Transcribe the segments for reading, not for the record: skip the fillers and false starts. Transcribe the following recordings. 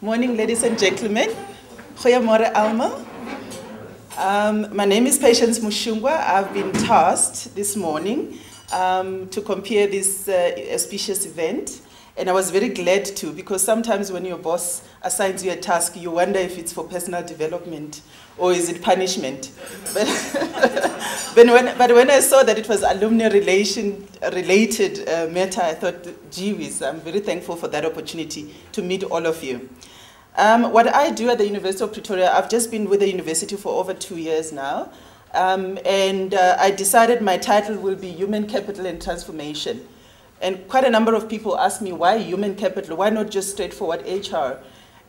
Morning, ladies and gentlemen. Goeiemorgen allemaal. My name is Patience Mushungwa. I've been tasked this morning to compare this auspicious event. And I was very glad to, because sometimes when your boss assigns you a task, you wonder if it's for personal development or is it punishment. But when I saw that it was alumni related matter, I thought, gee whiz, I'm very thankful for that opportunity to meet all of you. What I do at the University of Pretoria, I've just been with the university for over 2 years now. I decided my title will be Human Capital and Transformation. And quite a number of people ask me, why human capital? Why not just straightforward HR?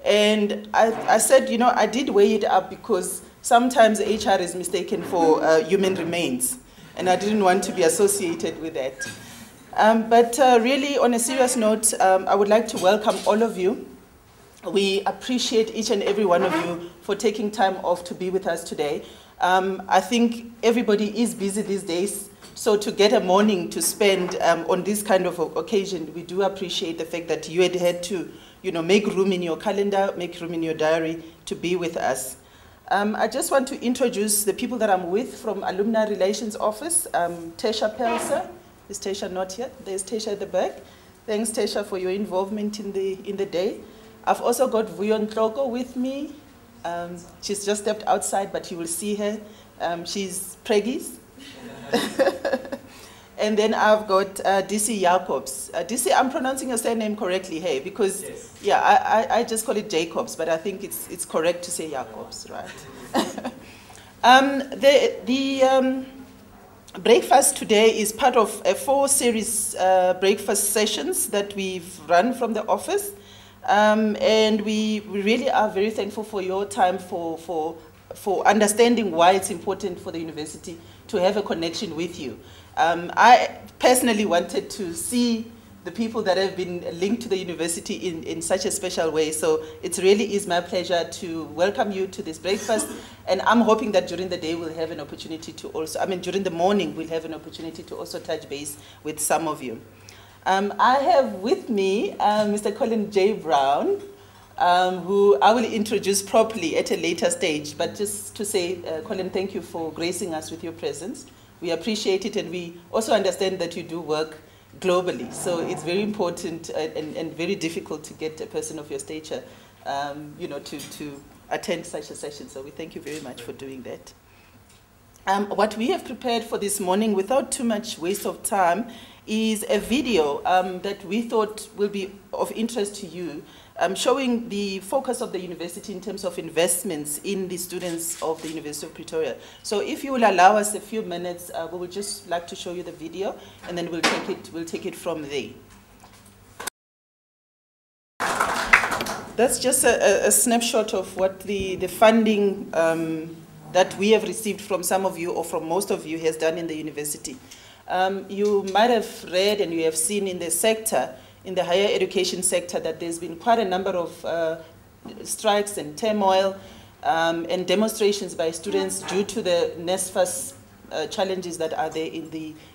And I said, you know, I did weigh it up because sometimes HR is mistaken for human remains. And I didn't want to be associated with that. Really, on a serious note, I would like to welcome all of you. We appreciate each and every one of you for taking time off to be with us today. I think everybody is busy these days. So to get a morning to spend on this kind of occasion, we do appreciate the fact that you had to, you know, make room in your calendar, make room in your diary to be with us. I just want to introduce the people that I'm with from Alumni Relations Office. Tesha Pelser. Is Tesha not here? There's Tesha at the back. Thanks, Tesha, for your involvement in the day. I've also got Vuyon Tloko with me. She's just stepped outside, but you will see her. She's Preggies. And then I've got DC Jacobs. DC, I'm pronouncing your surname correctly, hey? Because, yes. Yeah, I just call it Jacobs, but I think it's correct to say Jacobs, right? The breakfast today is part of a 4-series breakfast sessions that we've run from the office. And we really are very thankful for your time, for understanding why it's important for the university to have a connection with you. I personally wanted to see the people that have been linked to the university in such a special way. So it really is my pleasure to welcome you to this breakfast. And I'm hoping that during the day we'll have an opportunity to also, during the morning we'll have an opportunity to also touch base with some of you. I have with me Mr. Colin J. Browne, who I will introduce properly at a later stage. But just to say, Colin, thank you for gracing us with your presence. We appreciate it, and we also understand that you do work globally. So it's very important and very difficult to get a person of your stature, you know, to attend such a session. So we thank you very much for doing that. What we have prepared for this morning, without too much waste of time, is a video that we thought will be of interest to you, showing the focus of the university in terms of investments in the students of the University of Pretoria. So if you will allow us a few minutes, we would just like to show you the video, and then we'll take it from there. That's just a snapshot of what the funding that we have received from some of you or from most of you has done in the university. You might have read and you have seen in the sector, in the higher education sector, that there's been quite a number of strikes and turmoil and demonstrations by students due to the NSFAS challenges that are there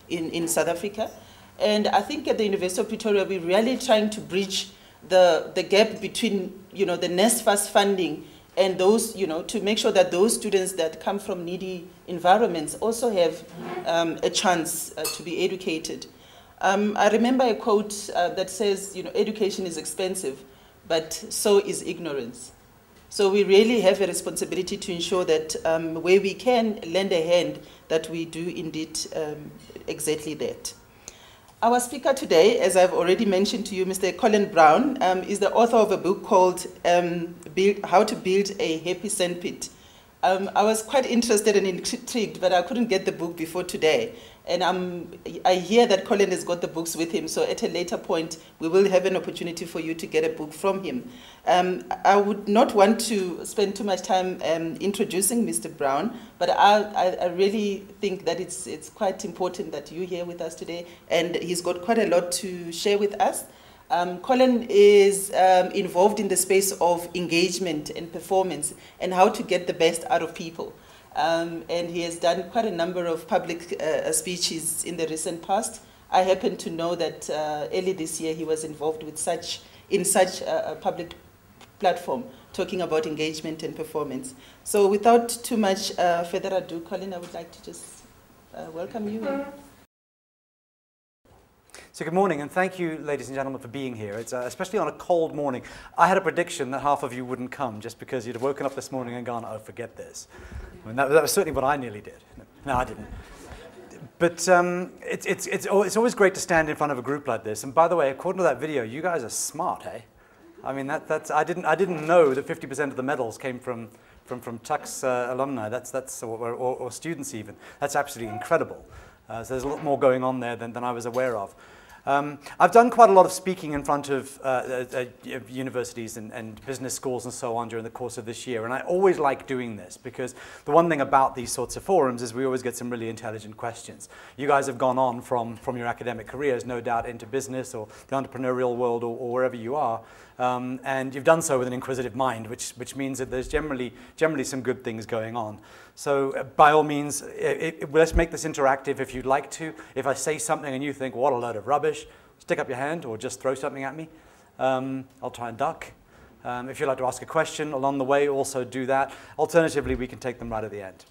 in South Africa. And I think at the University of Pretoria, we're really trying to bridge the gap between, you know, the NSFAS funding and those, you know, to make sure that those students that come from needy environments also have a chance to be educated. I remember a quote that says, you know, education is expensive, but so is ignorance. So we really have a responsibility to ensure that where we can lend a hand, that we do indeed exactly that. Our speaker today, as I've already mentioned to you, Mr. Colin Browne, is the author of a book called How to Build a Happy Sandpit. I was quite interested and intrigued, but I couldn't get the book before today. And I hear that Colin has got the books with him, so at a later point, we will have an opportunity for you to get a book from him. I would not want to spend too much time introducing Mr. Browne, but I really think that it's quite important that you're here with us today, and he's got quite a lot to share with us. Colin is involved in the space of engagement and performance and how to get the best out of people. And he has done quite a number of public speeches in the recent past. I happen to know that early this year he was involved with such public platform talking about engagement and performance. So without too much further ado, Colin, I would like to just welcome you. So good morning, and thank you, ladies and gentlemen, for being here. It's especially on a cold morning. I had a prediction that half of you wouldn't come just because you'd have woken up this morning and gone, oh, forget this. I mean, that was certainly what I nearly did. No, I didn't. But it's always great to stand in front of a group like this. And by the way, according to that video, you guys are smart, eh? I mean, I didn't know that 50% of the medals came from Tuks alumni. Or students even. That's absolutely incredible. So there's a lot more going on there than I was aware of. I've done quite a lot of speaking in front of universities and business schools and so on during the course of this year, and I always like doing this because the one thing about these sorts of forums is we always get some really intelligent questions. You guys have gone on from your academic careers, no doubt, into business or the entrepreneurial world or wherever you are, and you've done so with an inquisitive mind, which means that there's generally some good things going on. So by all means, let's make this interactive if you'd like to. If I say something and you think, what a load of rubbish, stick up your hand or just throw something at me. I'll try and duck. If you'd like to ask a question along the way, also do that. Alternatively, we can take them right at the end.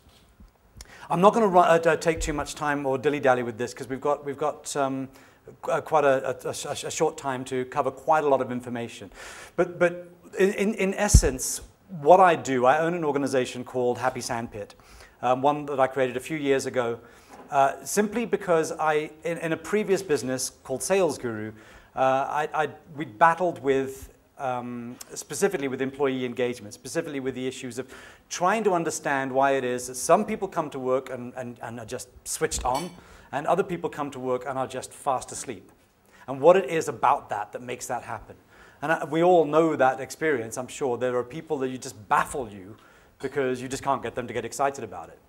I'm not going to take too much time or dilly-dally with this because we've got quite a short time to cover quite a lot of information. But in essence, what I do, I own an organization called Happy Sandpit, one that I created a few years ago, simply because in a previous business called Sales Guru, we battled with, specifically with employee engagement, specifically with the issues of trying to understand why it is that some people come to work and are just switched on, and other people come to work and are just fast asleep, and what it is about that makes that happen. And we all know that experience, I'm sure. There are people that you just baffle you because you just can't get them to get excited about it.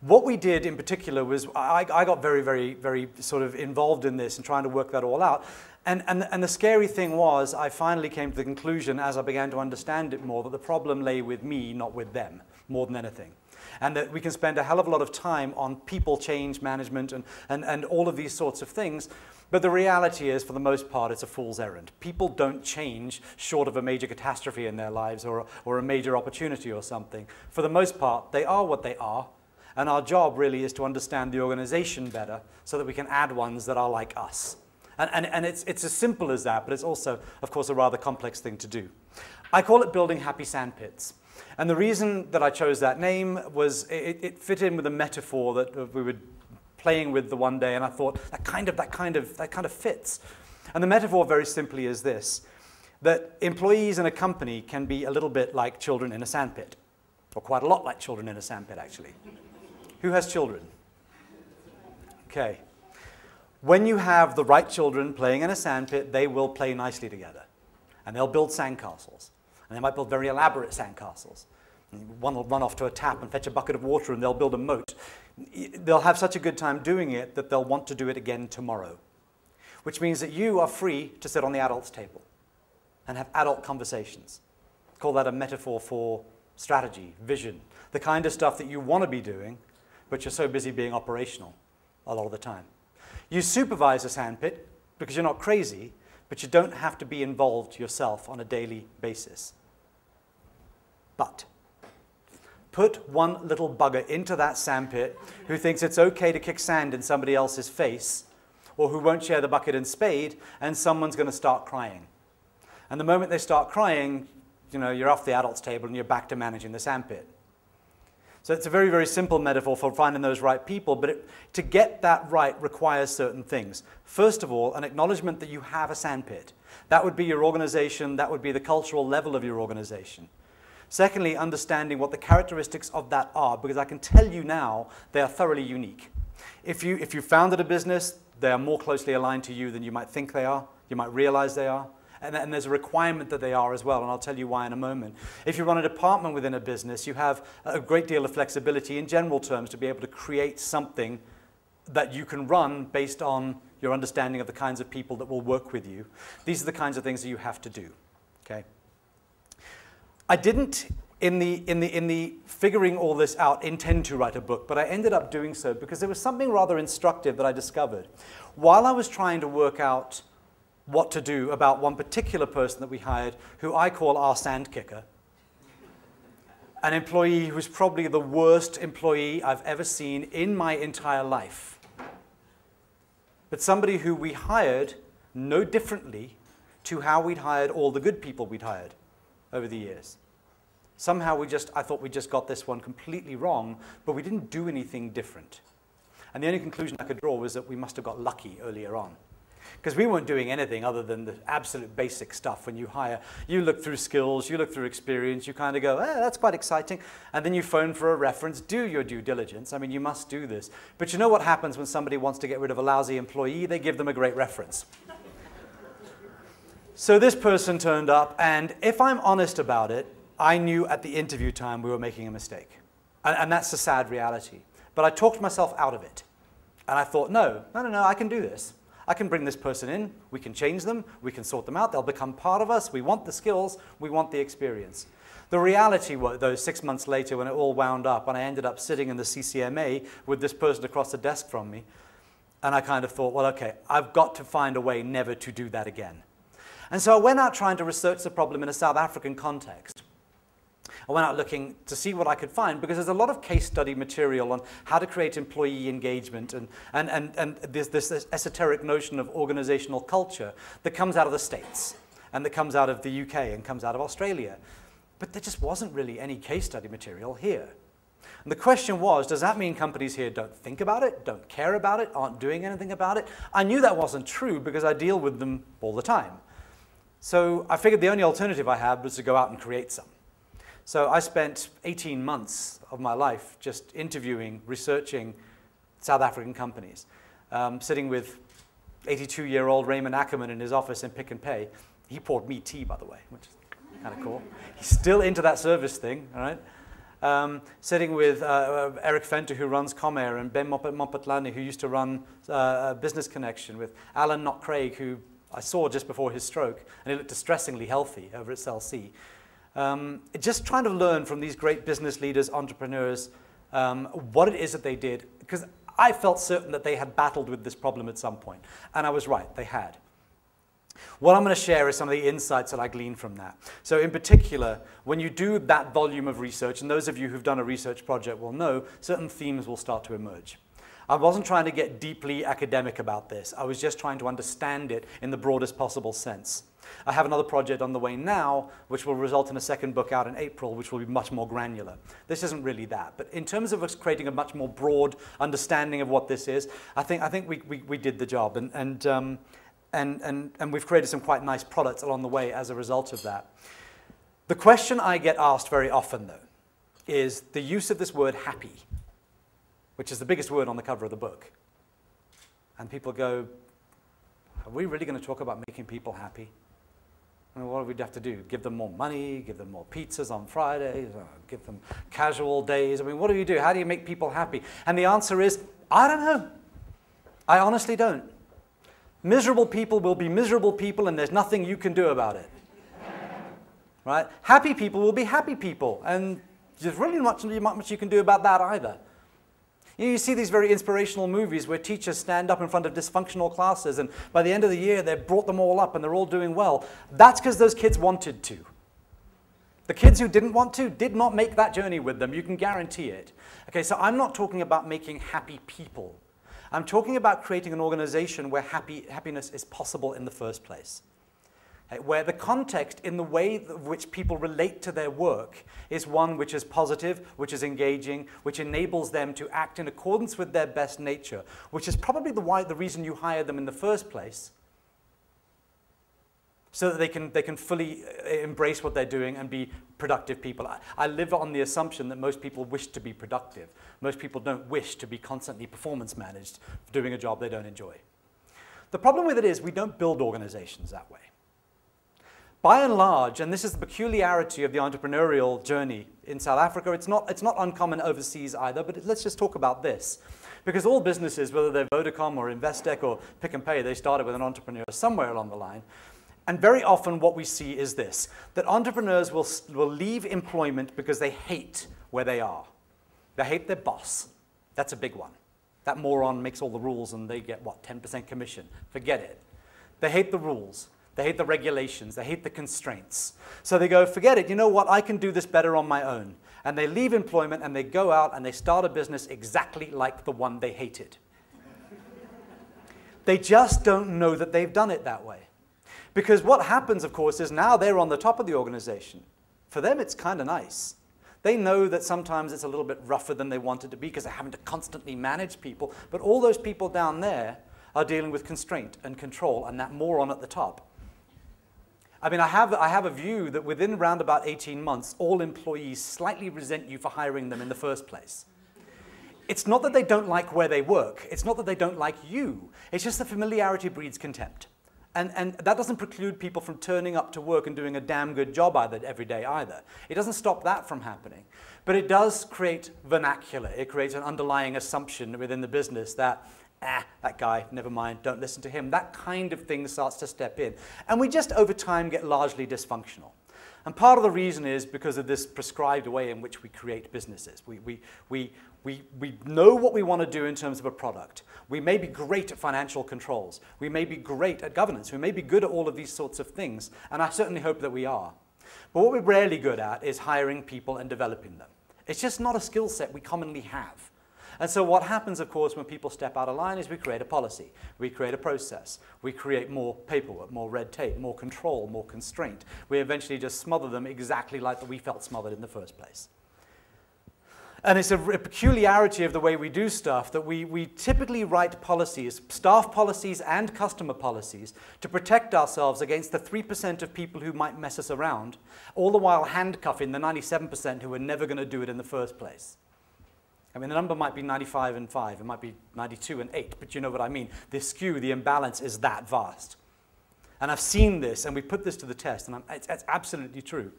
What we did in particular was I got very, very, very sort of involved in this and trying to work that all out. And the scary thing was I finally came to the conclusion as I began to understand it more that the problem lay with me, not with them, more than anything. And that we can spend a hell of a lot of time on people change management and all of these sorts of things. But the reality is, for the most part, it's a fool's errand. People don't change short of a major catastrophe in their lives or a major opportunity or something. For the most part, they are what they are. And our job really is to understand the organization better so that we can add ones that are like us. And it's as simple as that, but it's also, of course, a rather complex thing to do. I call it building happy sandpits. And the reason that I chose that name was it fit in with a metaphor that we were playing with the one day, and I thought that kind of fits. And the metaphor very simply is this, that employees in a company can be a little bit like children in a sandpit, or quite a lot like children in a sandpit, actually. Who has children? Okay. When you have the right children playing in a sandpit, they will play nicely together, and they'll build sandcastles, and they might build very elaborate sandcastles. One will run off to a tap and fetch a bucket of water, and they'll build a moat. They'll have such a good time doing it that they'll want to do it again tomorrow, which means that you are free to sit on the adults' table and have adult conversations. Call that a metaphor for strategy, vision, the kind of stuff that you want to be doing, but you're so busy being operational a lot of the time. You supervise a sandpit because you're not crazy, but you don't have to be involved yourself on a daily basis. But put one little bugger into that sandpit who thinks it's okay to kick sand in somebody else's face, or who won't share the bucket and spade, and someone's going to start crying. And the moment they start crying, you know, you're off the adults' table and you're back to managing the sandpit. So it's a very, very simple metaphor for finding those right people, but to get that right requires certain things. First of all, an acknowledgement that you have a sandpit. That would be your organization, that would be the cultural level of your organization. Secondly, understanding what the characteristics of that are, because I can tell you now they are thoroughly unique. If you founded a business, they are more closely aligned to you than you might think they are, you might realize they are. And there's a requirement that they are as well, and I'll tell you why in a moment. If you run a department within a business, you have a great deal of flexibility in general terms to be able to create something that you can run based on your understanding of the kinds of people that will work with you. These are the kinds of things that you have to do. Okay? I didn't, in the figuring all this out, intend to write a book, but I ended up doing so because there was something rather instructive that I discovered. While I was trying to work out what to do about one particular person that we hired, who I call our sand kicker. An employee who's probably the worst employee I've ever seen in my entire life. But somebody who we hired no differently to how we'd hired all the good people we'd hired over the years. Somehow I thought we just got this one completely wrong, but we didn't do anything different. And the only conclusion I could draw was that we must have got lucky earlier on. Because we weren't doing anything other than the absolute basic stuff. When you hire, you look through skills, you look through experience, you kind of go, that's quite exciting. And then you phone for a reference, do your due diligence. I mean, you must do this. But you know what happens when somebody wants to get rid of a lousy employee? They give them a great reference. So this person turned up, and if I'm honest about it, I knew at the interview time we were making a mistake. And that's the sad reality. But I talked myself out of it. And I thought, no, I can do this. I can bring this person in, we can change them, we can sort them out, they'll become part of us, we want the skills, we want the experience. The reality was, though, 6 months later when it all wound up, and I ended up sitting in the CCMA with this person across the desk from me, and I kind of thought, well, okay, I've got to find a way never to do that again. And so I went out trying to research the problem in a South African context. I went out looking to see what I could find, because there's a lot of case study material on how to create employee engagement and this esoteric notion of organizational culture that comes out of the States and that comes out of the UK and comes out of Australia. But there just wasn't really any case study material here. And the question was, does that mean companies here don't think about it, don't care about it, aren't doing anything about it? I knew that wasn't true because I deal with them all the time. So I figured the only alternative I had was to go out and create some. So I spent 18 months of my life just interviewing, researching South African companies, sitting with 82-year-old Raymond Ackerman in his office in Pick n Pay. He poured me tea, by the way, which is kind of cool. He's still into that service thing, all right? Sitting with Eric Fenter, who runs Comair, and Ben Mopatlani, who used to run Business Connection, with Alan Knott Craig, who I saw just before his stroke, and he looked distressingly healthy over at Cell C. Just trying to learn from these great business leaders, entrepreneurs, what it is that they did, because I felt certain that they had battled with this problem at some point, and I was right, they had. What I'm going to share is some of the insights that I gleaned from that. So in particular, when you do that volume of research, and those of you who've done a research project will know, certain themes will start to emerge. I wasn't trying to get deeply academic about this. I was just trying to understand it in the broadest possible sense. I have another project on the way now, which will result in a second book out in April, which will be much more granular. This isn't really that. But in terms of us creating a much more broad understanding of what this is, I think we did the job. And we've created some quite nice products along the way as a result of that. The question I get asked very often, though, is the use of this word happy, which is the biggest word on the cover of the book. And people go, are we really going to talk about making people happy? I mean, what do we have to do? Give them more money, give them more pizzas on Fridays, give them casual days? I mean, what do you do? How do you make people happy? And the answer is, I don't know. I honestly don't. Miserable people will be miserable people, and there's nothing you can do about it. Right? Happy people will be happy people, and there's really not much you can do about that either. You see these very inspirational movies where teachers stand up in front of dysfunctional classes, and by the end of the year, they've brought them all up and they're all doing well. That's because those kids wanted to. The kids who didn't want to did not make that journey with them. You can guarantee it. Okay, so I'm not talking about making happy people. I'm talking about creating an organization where happiness is possible in the first place. Where the context in the way in which people relate to their work is one which is positive, which is engaging, which enables them to act in accordance with their best nature, which is probably the reason you hire them in the first place, so that they can fully embrace what they're doing and be productive people. I live on the assumption that most people wish to be productive. Most people don't wish to be constantly performance managed, doing a job they don't enjoy. The problem with it is we don't build organizations that way. By and large, and this is the peculiarity of the entrepreneurial journey in South Africa, it's not uncommon overseas either, but let's just talk about this. Because all businesses, whether they're Vodacom or Investec or Pick n Pay, they started with an entrepreneur somewhere along the line. And very often what we see is this, that entrepreneurs will leave employment because they hate where they are. They hate their boss. That's a big one. That moron makes all the rules and they get, what, 10% commission? Forget it. They hate the rules. They hate the regulations. They hate the constraints. So they go, forget it. You know what? I can do this better on my own. And they leave employment and they go out and they start a business exactly like the one they hated. They just don't know that they've done it that way. Because what happens, of course, is now they're on the top of the organization. For them, it's kind of nice. They know that sometimes it's a little bit rougher than they want it to be because they're having to constantly manage people. But all those people down there are dealing with constraint and control and that moron at the top. I mean, I have a view that within around about 18 months, all employees slightly resent you for hiring them in the first place. It's not that they don't like where they work. It's not that they don't like you. It's just that familiarity breeds contempt. And that doesn't preclude people from turning up to work and doing a damn good job every day either. It doesn't stop that from happening. But it does create vernacular. It creates an underlying assumption within the business that, that guy, never mind, don't listen to him. That kind of thing starts to step in. And we just, over time, get largely dysfunctional. And part of the reason is because of this prescribed way in which we create businesses. We know what we want to do in terms of a product. We may be great at financial controls. We may be great at governance. We may be good at all of these sorts of things. And I certainly hope that we are. But what we're rarely good at is hiring people and developing them. It's just not a skill set we commonly have. And so what happens, of course, when people step out of line is we create a policy, we create a process, we create more paperwork, more red tape, more control, more constraint. We eventually just smother them exactly like we felt smothered in the first place. And it's a peculiarity of the way we do stuff that we typically write policies, staff policies and customer policies, to protect ourselves against the 3% of people who might mess us around, all the while handcuffing the 97% who are never going to do it in the first place. I mean, the number might be 95 and 5, it might be 92 and 8, but you know what I mean. The skew, the imbalance is that vast. And I've seen this, and we put this to the test, and it's absolutely true.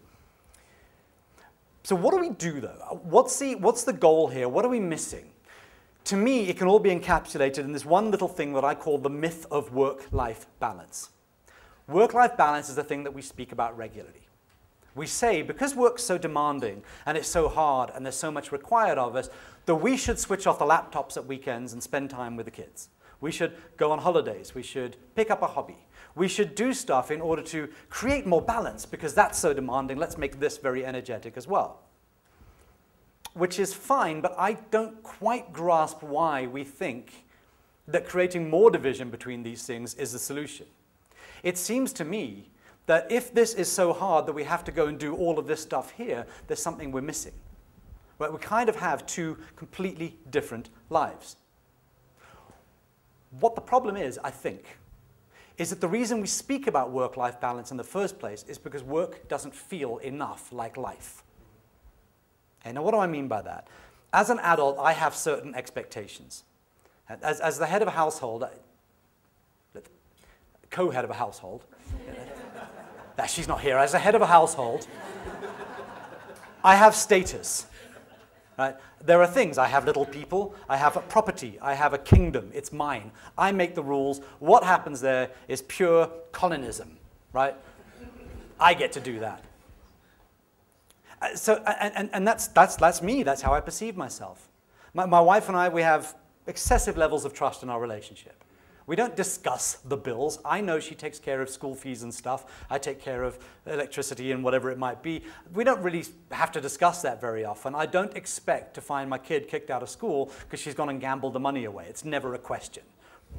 So what do we do, though? What's the goal here? What are we missing? To me, it can all be encapsulated in this one little thing that I call the myth of work-life balance. Work-life balance is a thing that we speak about regularly. We say, because work's so demanding, and it's so hard, and there's so much required of us, that we should switch off the laptops at weekends and spend time with the kids. We should go on holidays. We should pick up a hobby. We should do stuff in order to create more balance, because that's so demanding. Let's make this very energetic as well. Which is fine, but I don't quite grasp why we think that creating more division between these things is the solution. It seems to me that if this is so hard that we have to go and do all of this stuff here, there's something we're missing. Where we kind of have two completely different lives. What the problem is, I think, is that the reason we speak about work-life balance in the first place is because work doesn't feel enough like life. Okay, now what do I mean by that? As an adult, I have certain expectations. As the head of a household, co-head of a household, she's not here, as the head of a household, I have status. Right? There are things. I have little people. I have a property. I have a kingdom. It's mine. I make the rules. What happens there is pure Colinism. Right? I get to do that. And that's me. That's how I perceive myself. My wife and I, we have excessive levels of trust in our relationship. We don't discuss the bills. I know she takes care of school fees and stuff. I take care of electricity and whatever it might be. We don't really have to discuss that very often. I don't expect to find my kid kicked out of school because she's gone and gambled the money away. It's never a question.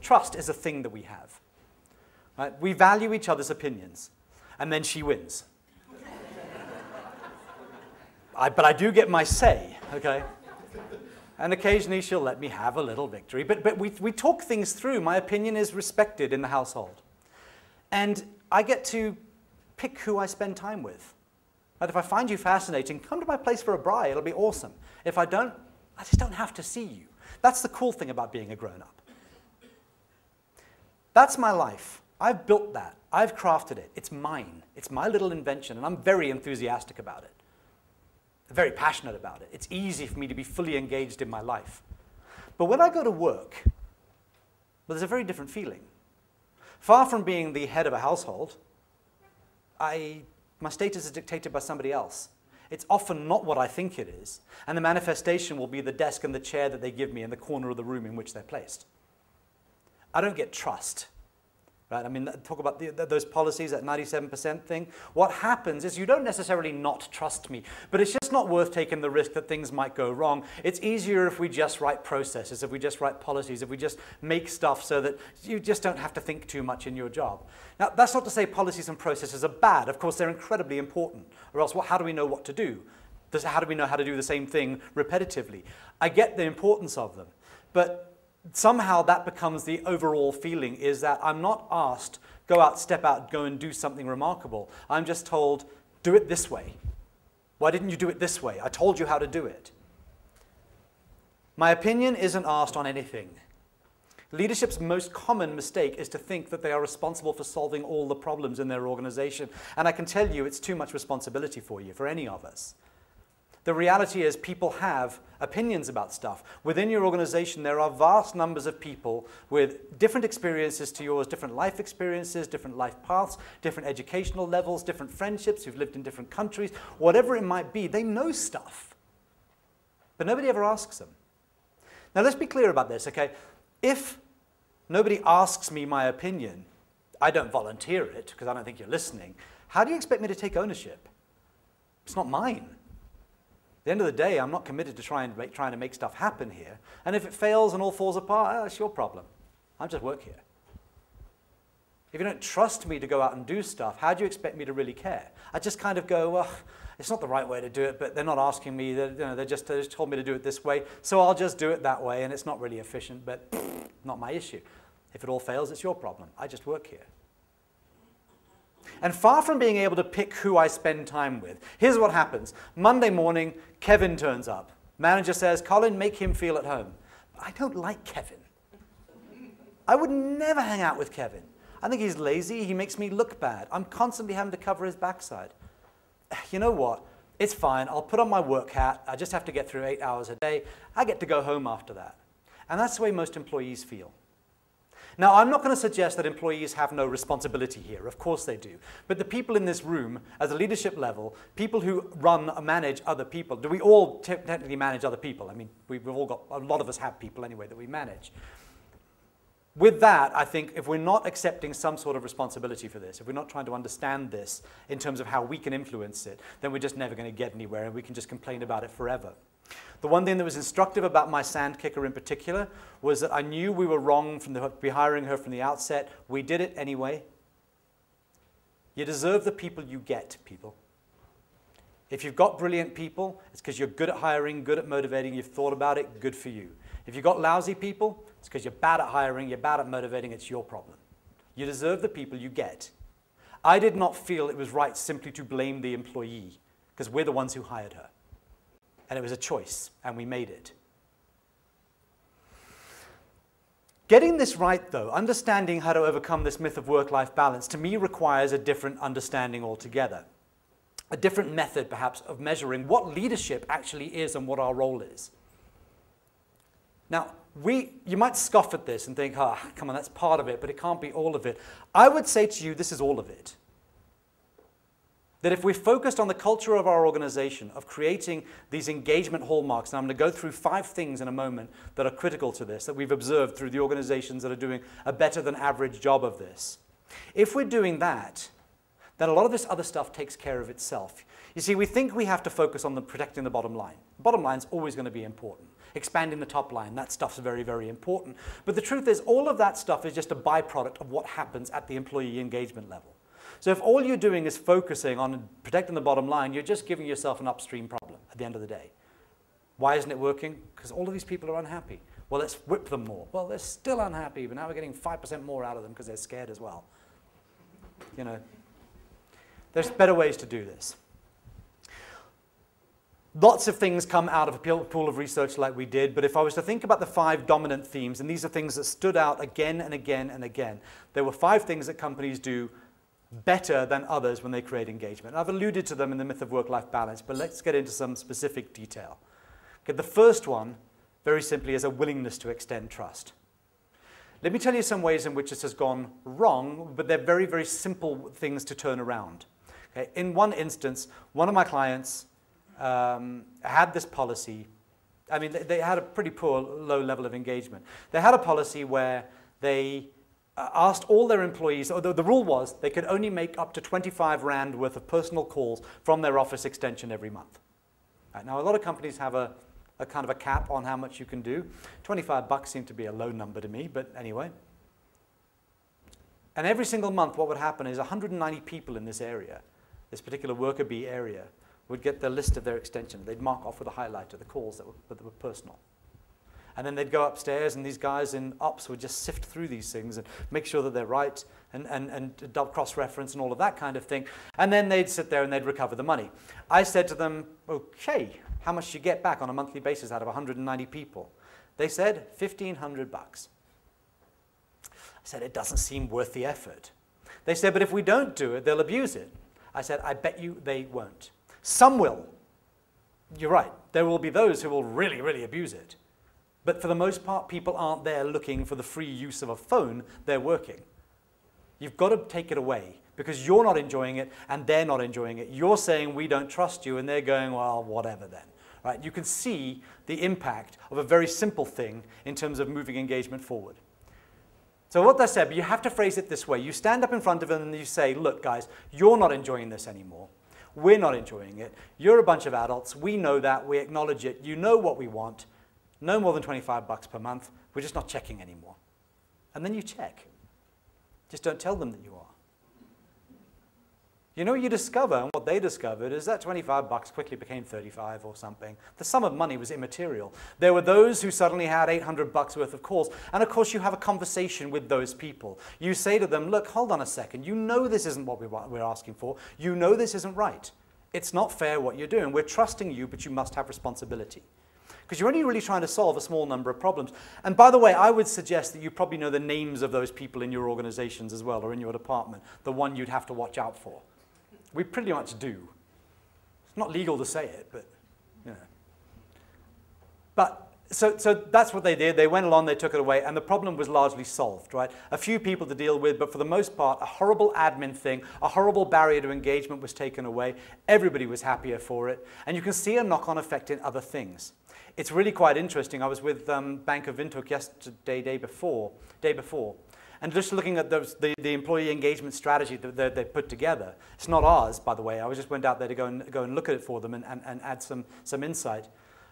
Trust is a thing that we have. Right? We value each other's opinions, and then she wins. But I do get my say, okay? And occasionally she'll let me have a little victory. But we talk things through. My opinion is respected in the household. And I get to pick who I spend time with. But if I find you fascinating, come to my place for a braai. It'll be awesome. If I don't, I just don't have to see you. That's the cool thing about being a grown-up. That's my life. I've built that. I've crafted it. It's mine. It's my little invention, and I'm very enthusiastic about it. Very passionate about it. It's easy for me to be fully engaged in my life. But when I go to work, well, there's a very different feeling. Far from being the head of a household, my status is dictated by somebody else. It's often not what I think it is, and the manifestation will be the desk and the chair that they give me in the corner of the room in which they're placed. I don't get trust. Right? I mean, talk about those policies, that 97% thing. What happens is you don't necessarily not trust me, but it's just not worth taking the risk that things might go wrong. It's easier if we just write processes, if we just write policies, if we just make stuff so that you just don't have to think too much in your job. Now, that's not to say policies and processes are bad. Of course, they're incredibly important, or else how do we know what to do? How do we know how to do the same thing repetitively? I get the importance of them, but somehow that becomes the overall feeling, is that I'm not asked, go out, step out, go and do something remarkable. I'm just told, do it this way. Why didn't you do it this way? I told you how to do it. My opinion isn't asked on anything. Leadership's most common mistake is to think that they are responsible for solving all the problems in their organization. And I can tell you it's too much responsibility for you, for any of us. The reality is people have opinions about stuff. Within your organization, there are vast numbers of people with different experiences to yours, different life experiences, different life paths, different educational levels, different friendships, who've lived in different countries, whatever it might be. They know stuff, but nobody ever asks them. Now, let's be clear about this, okay? If nobody asks me my opinion, I don't volunteer it because I don't think you're listening. How do you expect me to take ownership? It's not mine. At the end of the day, I'm not committed to trying to make stuff happen here. And if it fails and all falls apart, that's your problem. I just work here. If you don't trust me to go out and do stuff, how do you expect me to really care? I just kind of go, well, it's not the right way to do it, but they're not asking me. They just told me to do it this way, so I'll just do it that way, and it's not really efficient, but not my issue. If it all fails, it's your problem. I just work here. And far from being able to pick who I spend time with, here's what happens. Monday morning, Kevin turns up. Manager says, Colin, make him feel at home. But I don't like Kevin. I would never hang out with Kevin. I think he's lazy. He makes me look bad. I'm constantly having to cover his backside. You know what? It's fine. I'll put on my work hat. I just have to get through 8 hours a day. I get to go home after that. And that's the way most employees feel. Now, I'm not going to suggest that employees have no responsibility here. Of course they do. But the people in this room, at a leadership level, people who run or manage other people, do we all technically manage other people? I mean, we've all got, a lot of us have people anyway that we manage. With that, I think if we're not accepting some sort of responsibility for this, if we're not trying to understand this in terms of how we can influence it, then we're just never going to get anywhere and we can just complain about it forever. The one thing that was instructive about my sand kicker in particular was that I knew we were wrong from hiring her from the outset. We did it anyway. You deserve the people you get, people. If you've got brilliant people, it's because you're good at hiring, good at motivating, you've thought about it, good for you. If you've got lousy people, it's because you're bad at hiring, you're bad at motivating, it's your problem. You deserve the people you get. I did not feel it was right simply to blame the employee, because we're the ones who hired her. And it was a choice, and we made it. Getting this right, though, understanding how to overcome this myth of work-life balance, to me requires a different understanding altogether. A different method, perhaps, of measuring what leadership actually is and what our role is. Now, you might scoff at this and think, come on, that's part of it, but it can't be all of it. I would say to you, this is all of it. That if we're focused on the culture of our organization, of creating these engagement hallmarks, and I'm going to go through 5 things in a moment that are critical to this, that we've observed through the organizations that are doing a better than average job of this. If we're doing that, then a lot of this other stuff takes care of itself. You see, we think we have to focus on protecting the bottom line. The bottom line is always going to be important. Expanding the top line, that stuff's very, very important. But the truth is, all of that stuff is just a byproduct of what happens at the employee engagement level. So if all you're doing is focusing on protecting the bottom line, you're just giving yourself an upstream problem at the end of the day. Why isn't it working? Because all of these people are unhappy. Well, let's whip them more. Well, they're still unhappy, but now we're getting 5% more out of them because they're scared as well. You know, there's better ways to do this. Lots of things come out of a pool of research like we did, but if I was to think about the 5 dominant themes, and these are things that stood out again and again and again, there were 5 things that companies do better than others when they create engagement. I've alluded to them in the myth of work-life balance, but let's get into some specific detail. Okay, the first one, very simply, is a willingness to extend trust. Let me tell you some ways in which this has gone wrong, but they're very, very simple things to turn around. Okay, in one instance, one of my clients had this policy. I mean, they had a pretty poor, low level of engagement. They had a policy where they asked all their employees, or the rule was they could only make up to 25 Rand worth of personal calls from their office extension every month. Right, now, a lot of companies have a kind of a cap on how much you can do. 25 bucks seemed to be a low number to me, but anyway. And every single month, what would happen is 190 people in this area, this particular worker bee area, would get the list of their extension. They'd mark off with a highlighter the calls that were personal. And then they'd go upstairs, and these guys in ops would just sift through these things and make sure that they're right and double cross-reference and all of that kind of thing. And then they'd sit there and they'd recover the money. I said to them, okay, how much do you get back on a monthly basis out of 190 people? They said, 1,500 bucks. I said, it doesn't seem worth the effort. They said, but if we don't do it, they'll abuse it. I said, I bet you they won't. Some will. You're right. There will be those who will really, really abuse it. But for the most part, people aren't there looking for the free use of a phone. They're working. You've got to take it away because you're not enjoying it and they're not enjoying it. You're saying we don't trust you and they're going, well, whatever then. Right? You can see the impact of a very simple thing in terms of moving engagement forward. So what that said, but you have to phrase it this way. You stand up in front of them and you say, look, guys, you're not enjoying this anymore. We're not enjoying it. You're a bunch of adults. We know that. We acknowledge it. You know what we want. No more than 25 bucks per month. We're just not checking anymore. And then you check. Just don't tell them that you are. You know what you discover, and what they discovered, is that 25 bucks quickly became 35 or something. The sum of money was immaterial. There were those who suddenly had 800 bucks worth of calls. And of course, you have a conversation with those people. You say to them, look, hold on a second. You know this isn't what we're asking for. You know this isn't right. It's not fair what you're doing. We're trusting you, but you must have responsibility. Because you're only really trying to solve a small number of problems. And by the way, I would suggest that you probably know the names of those people in your organizations as well, or in your department, the one you'd have to watch out for. We pretty much do. It's not legal to say it, but, you know. But, so that's what they did. They went along, they took it away, and the problem was largely solved, right? A few people to deal with, but for the most part, a horrible admin thing, a horrible barrier to engagement was taken away. Everybody was happier for it. And you can see a knock-on effect in other things. It's really quite interesting. I was with Bank of Windhoek yesterday, day before, and just looking at the employee engagement strategy that they put together. It's not ours, by the way. I just went out there to go and look at it for them and add some insight.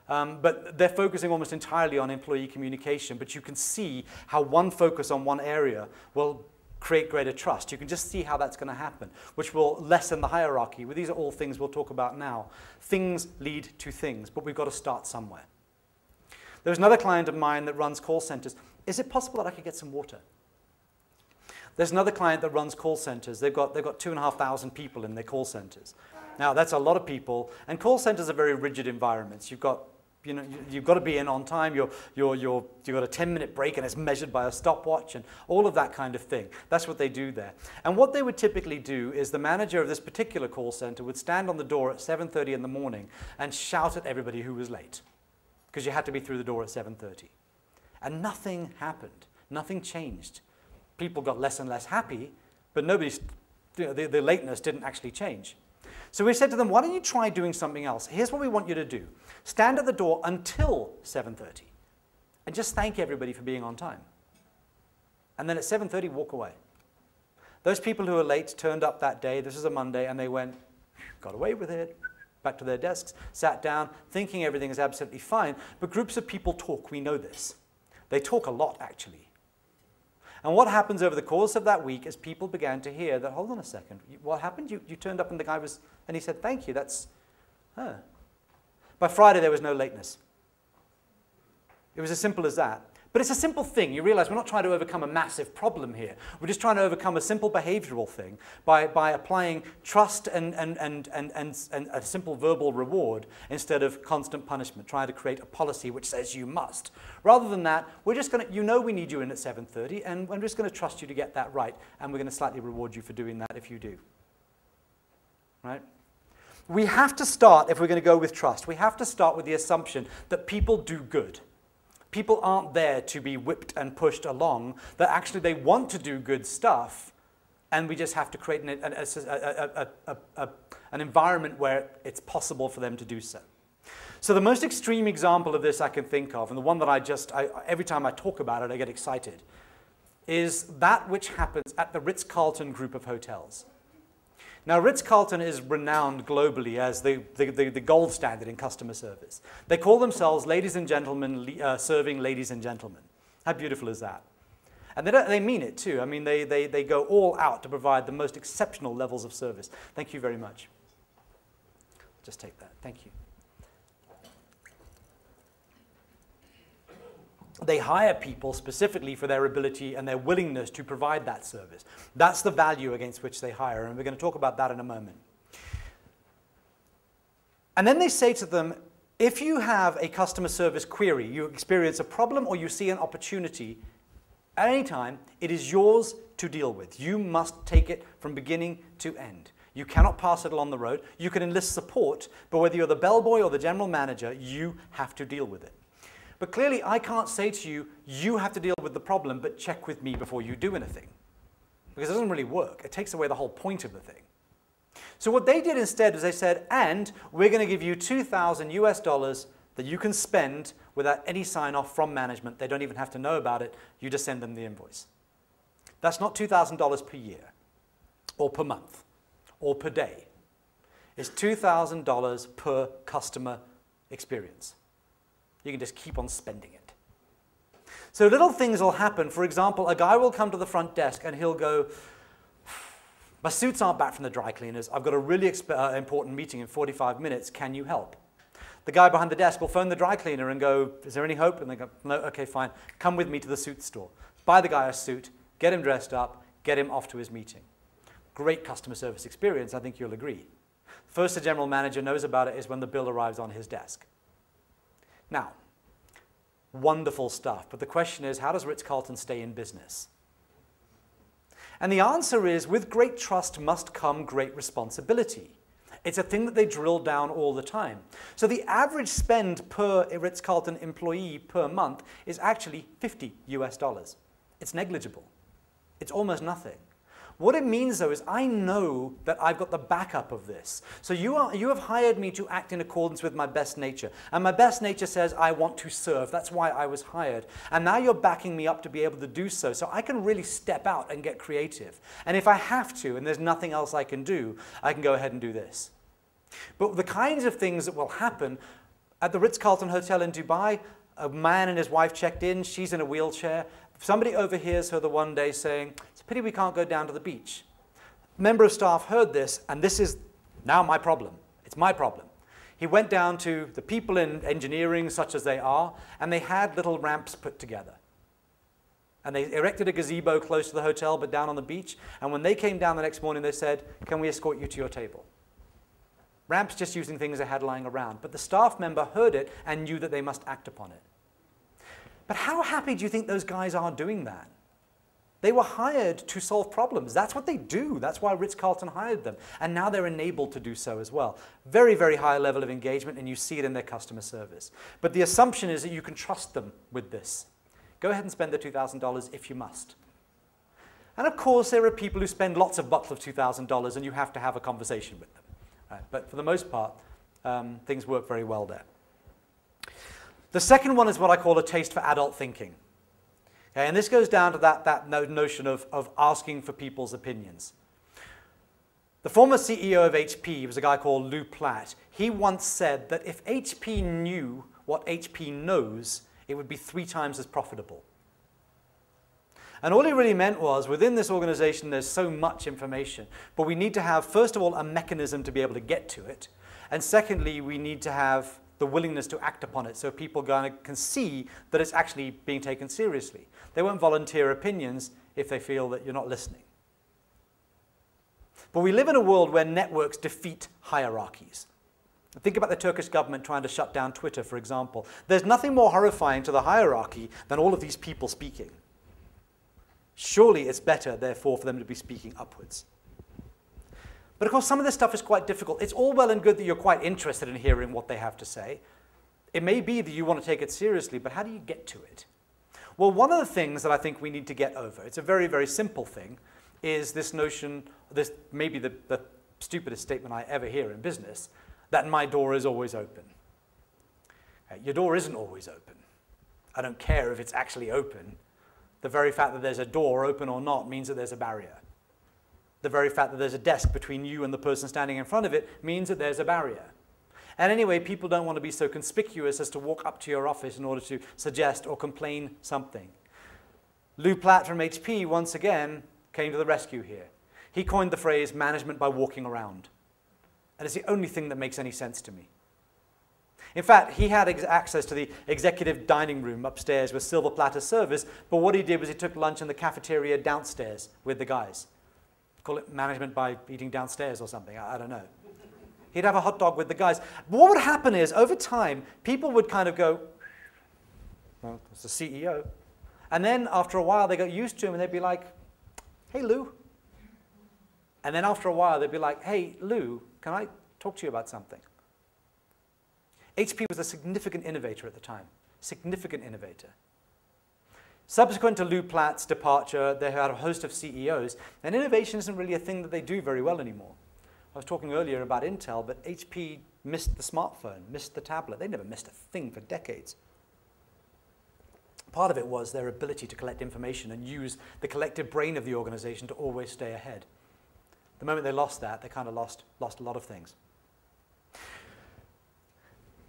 But they're focusing almost entirely on employee communication. But you can see how one focus on one area will create greater trust. You can just see how that's going to happen, which will lessen the hierarchy. Well, these are all things we'll talk about now. Things lead to things, but we've got to start somewhere. There's another client of mine that runs call centers. Is it possible that I could get some water? There's another client that runs call centers. They've got 2,500 people in their call centers. Now, that's a lot of people, and call centers are very rigid environments. You've got to be in on time. You've got a 10-minute break, and it's measured by a stopwatch, and all of that kind of thing. That's what they do there. And what they would typically do is the manager of this particular call center would stand on the door at 7:30 in the morning and shout at everybody who was late, because you had to be through the door at 7:30. And nothing happened. Nothing changed. People got less and less happy, but the lateness didn't actually change. So we said to them, why don't you try doing something else? Here's what we want you to do. Stand at the door until 7:30 and just thank everybody for being on time. And then at 7:30, walk away. Those people who were late turned up that day. This is a Monday, and they went, got away with it, back to their desks, sat down, thinking everything is absolutely fine. But groups of people talk. We know this. They talk a lot, actually. And what happens over the course of that week is people began to hear that, hold on a second, what happened? You turned up and the guy was, and he said, thank you, that's, huh. By Friday, there was no lateness. It was as simple as that. But it's a simple thing. You realize we're not trying to overcome a massive problem here. We're just trying to overcome a simple behavioral thing by applying trust and a simple verbal reward instead of constant punishment, trying to create a policy which says you must. Rather than that, we're just going to, we need you in at 7:30, and we're just going to trust you to get that right, and we're going to slightly reward you for doing that if you do. Right? We have to start, if we're going to go with trust, we have to start with the assumption that people do good. People aren't there to be whipped and pushed along, that actually they want to do good stuff, and we just have to create an environment where it's possible for them to do so. So the most extreme example of this I can think of, and the one that every time I talk about it, I get excited, is that which happens at the Ritz-Carlton group of hotels. Now, Ritz-Carlton is renowned globally as the gold standard in customer service. They call themselves ladies and gentlemen serving ladies and gentlemen. How beautiful is that? And they mean it too. I mean, they go all out to provide the most exceptional levels of service. Thank you very much. Just take that. Thank you. They hire people specifically for their ability and their willingness to provide that service. That's the value against which they hire, and we're going to talk about that in a moment. And then they say to them, if you have a customer service query, you experience a problem or you see an opportunity, at any time, it is yours to deal with. You must take it from beginning to end. You cannot pass it along the road. You can enlist support, but whether you're the bellboy or the general manager, you have to deal with it. But clearly, I can't say to you, you have to deal with the problem, but check with me before you do anything. Because it doesn't really work. It takes away the whole point of the thing. So what they did instead was they said, and we're going to give you $2,000 US that you can spend without any sign-off from management. They don't even have to know about it. You just send them the invoice. That's not $2,000 per year, or per month, or per day. It's $2,000 per customer experience. You can just keep on spending it. So little things will happen. For example, a guy will come to the front desk and he'll go, my suits aren't back from the dry cleaners. I've got a really important meeting in 45 minutes. Can you help? The guy behind the desk will phone the dry cleaner and go, is there any hope? And they go, no, okay, fine. Come with me to the suit store. Buy the guy a suit, get him dressed up, get him off to his meeting. Great customer service experience, I think you'll agree. First the general manager knows about it is when the bill arrives on his desk. Now, wonderful stuff, but the question is, how does Ritz-Carlton stay in business? And the answer is, with great trust must come great responsibility. It's a thing that they drill down all the time. So the average spend per Ritz-Carlton employee per month is actually $50 US. It's negligible. It's almost nothing. What it means, though, is I know that I've got the backup of this. So you have hired me to act in accordance with my best nature. And my best nature says I want to serve. That's why I was hired. And now you're backing me up to be able to do so. So I can really step out and get creative. And if I have to, and there's nothing else I can do, I can go ahead and do this. But the kinds of things that will happen at the Ritz-Carlton Hotel in Dubai, a man and his wife checked in. She's in a wheelchair. Somebody overhears her the one day saying, it's a pity we can't go down to the beach. A member of staff heard this, and this is now my problem. It's my problem. He went down to the people in engineering, such as they are, and they had little ramps put together. And they erected a gazebo close to the hotel, but down on the beach. And when they came down the next morning, they said, can we escort you to your table? Ramps just using things they had lying around. But the staff member heard it and knew that they must act upon it. But how happy do you think those guys are doing that? They were hired to solve problems. That's what they do. That's why Ritz-Carlton hired them. And now they're enabled to do so as well. Very, very high level of engagement, and you see it in their customer service. But the assumption is that you can trust them with this. Go ahead and spend the $2,000 if you must. And of course, there are people who spend lots of bucks of $2,000, and you have to have a conversation with them. Right? But for the most part, things work very well there. The second one is what I call a taste for adult thinking. Okay, and this goes down to that notion of asking for people's opinions. The former CEO of HP was a guy called Lou Platt. He once said that if HP knew what HP knows, it would be 3 times as profitable. And all he really meant was, within this organization, there's so much information, but we need to have, first of all, a mechanism to be able to get to it. And secondly, we need to have the willingness to act upon it so people can see that it's actually being taken seriously. They won't volunteer opinions if they feel that you're not listening. But we live in a world where networks defeat hierarchies. Think about the Turkish government trying to shut down Twitter, for example. There's nothing more horrifying to the hierarchy than all of these people speaking. Surely it's better, therefore, for them to be speaking upwards. But of course, some of this stuff is quite difficult. It's all well and good that you're quite interested in hearing what they have to say. It may be that you want to take it seriously, but how do you get to it? Well, one of the things that I think we need to get over, it's a very, very simple thing, is this notion, this may be the stupidest statement I ever hear in business, that my door is always open. Your door isn't always open. I don't care if it's actually open. The very fact that there's a door, open or not, means that there's a barrier. The very fact that there's a desk between you and the person standing in front of it means that there's a barrier. And anyway, people don't want to be so conspicuous as to walk up to your office in order to suggest or complain something. Lou Platt from HP, once again, came to the rescue here. He coined the phrase management by walking around. And it's the only thing that makes any sense to me. In fact, he had access to the executive dining room upstairs with silver platter service, but what he did was he took lunch in the cafeteria downstairs with the guys. Call it management by eating downstairs or something, I don't know. He'd have a hot dog with the guys. But what would happen is, over time, people would kind of go, well, it's the CEO. And then after a while, they got used to him and they'd be like, hey, Lou. And then after a while, they'd be like, hey, Lou, can I talk to you about something? HP was a significant innovator at the time, significant innovator. Subsequent to Lou Platt's departure, they had a host of CEOs, and innovation isn't really a thing that they do very well anymore. I was talking earlier about Intel, but HP missed the smartphone, missed the tablet. They never missed a thing for decades. Part of it was their ability to collect information and use the collective brain of the organization to always stay ahead. The moment they lost that, they kind of lost a lot of things.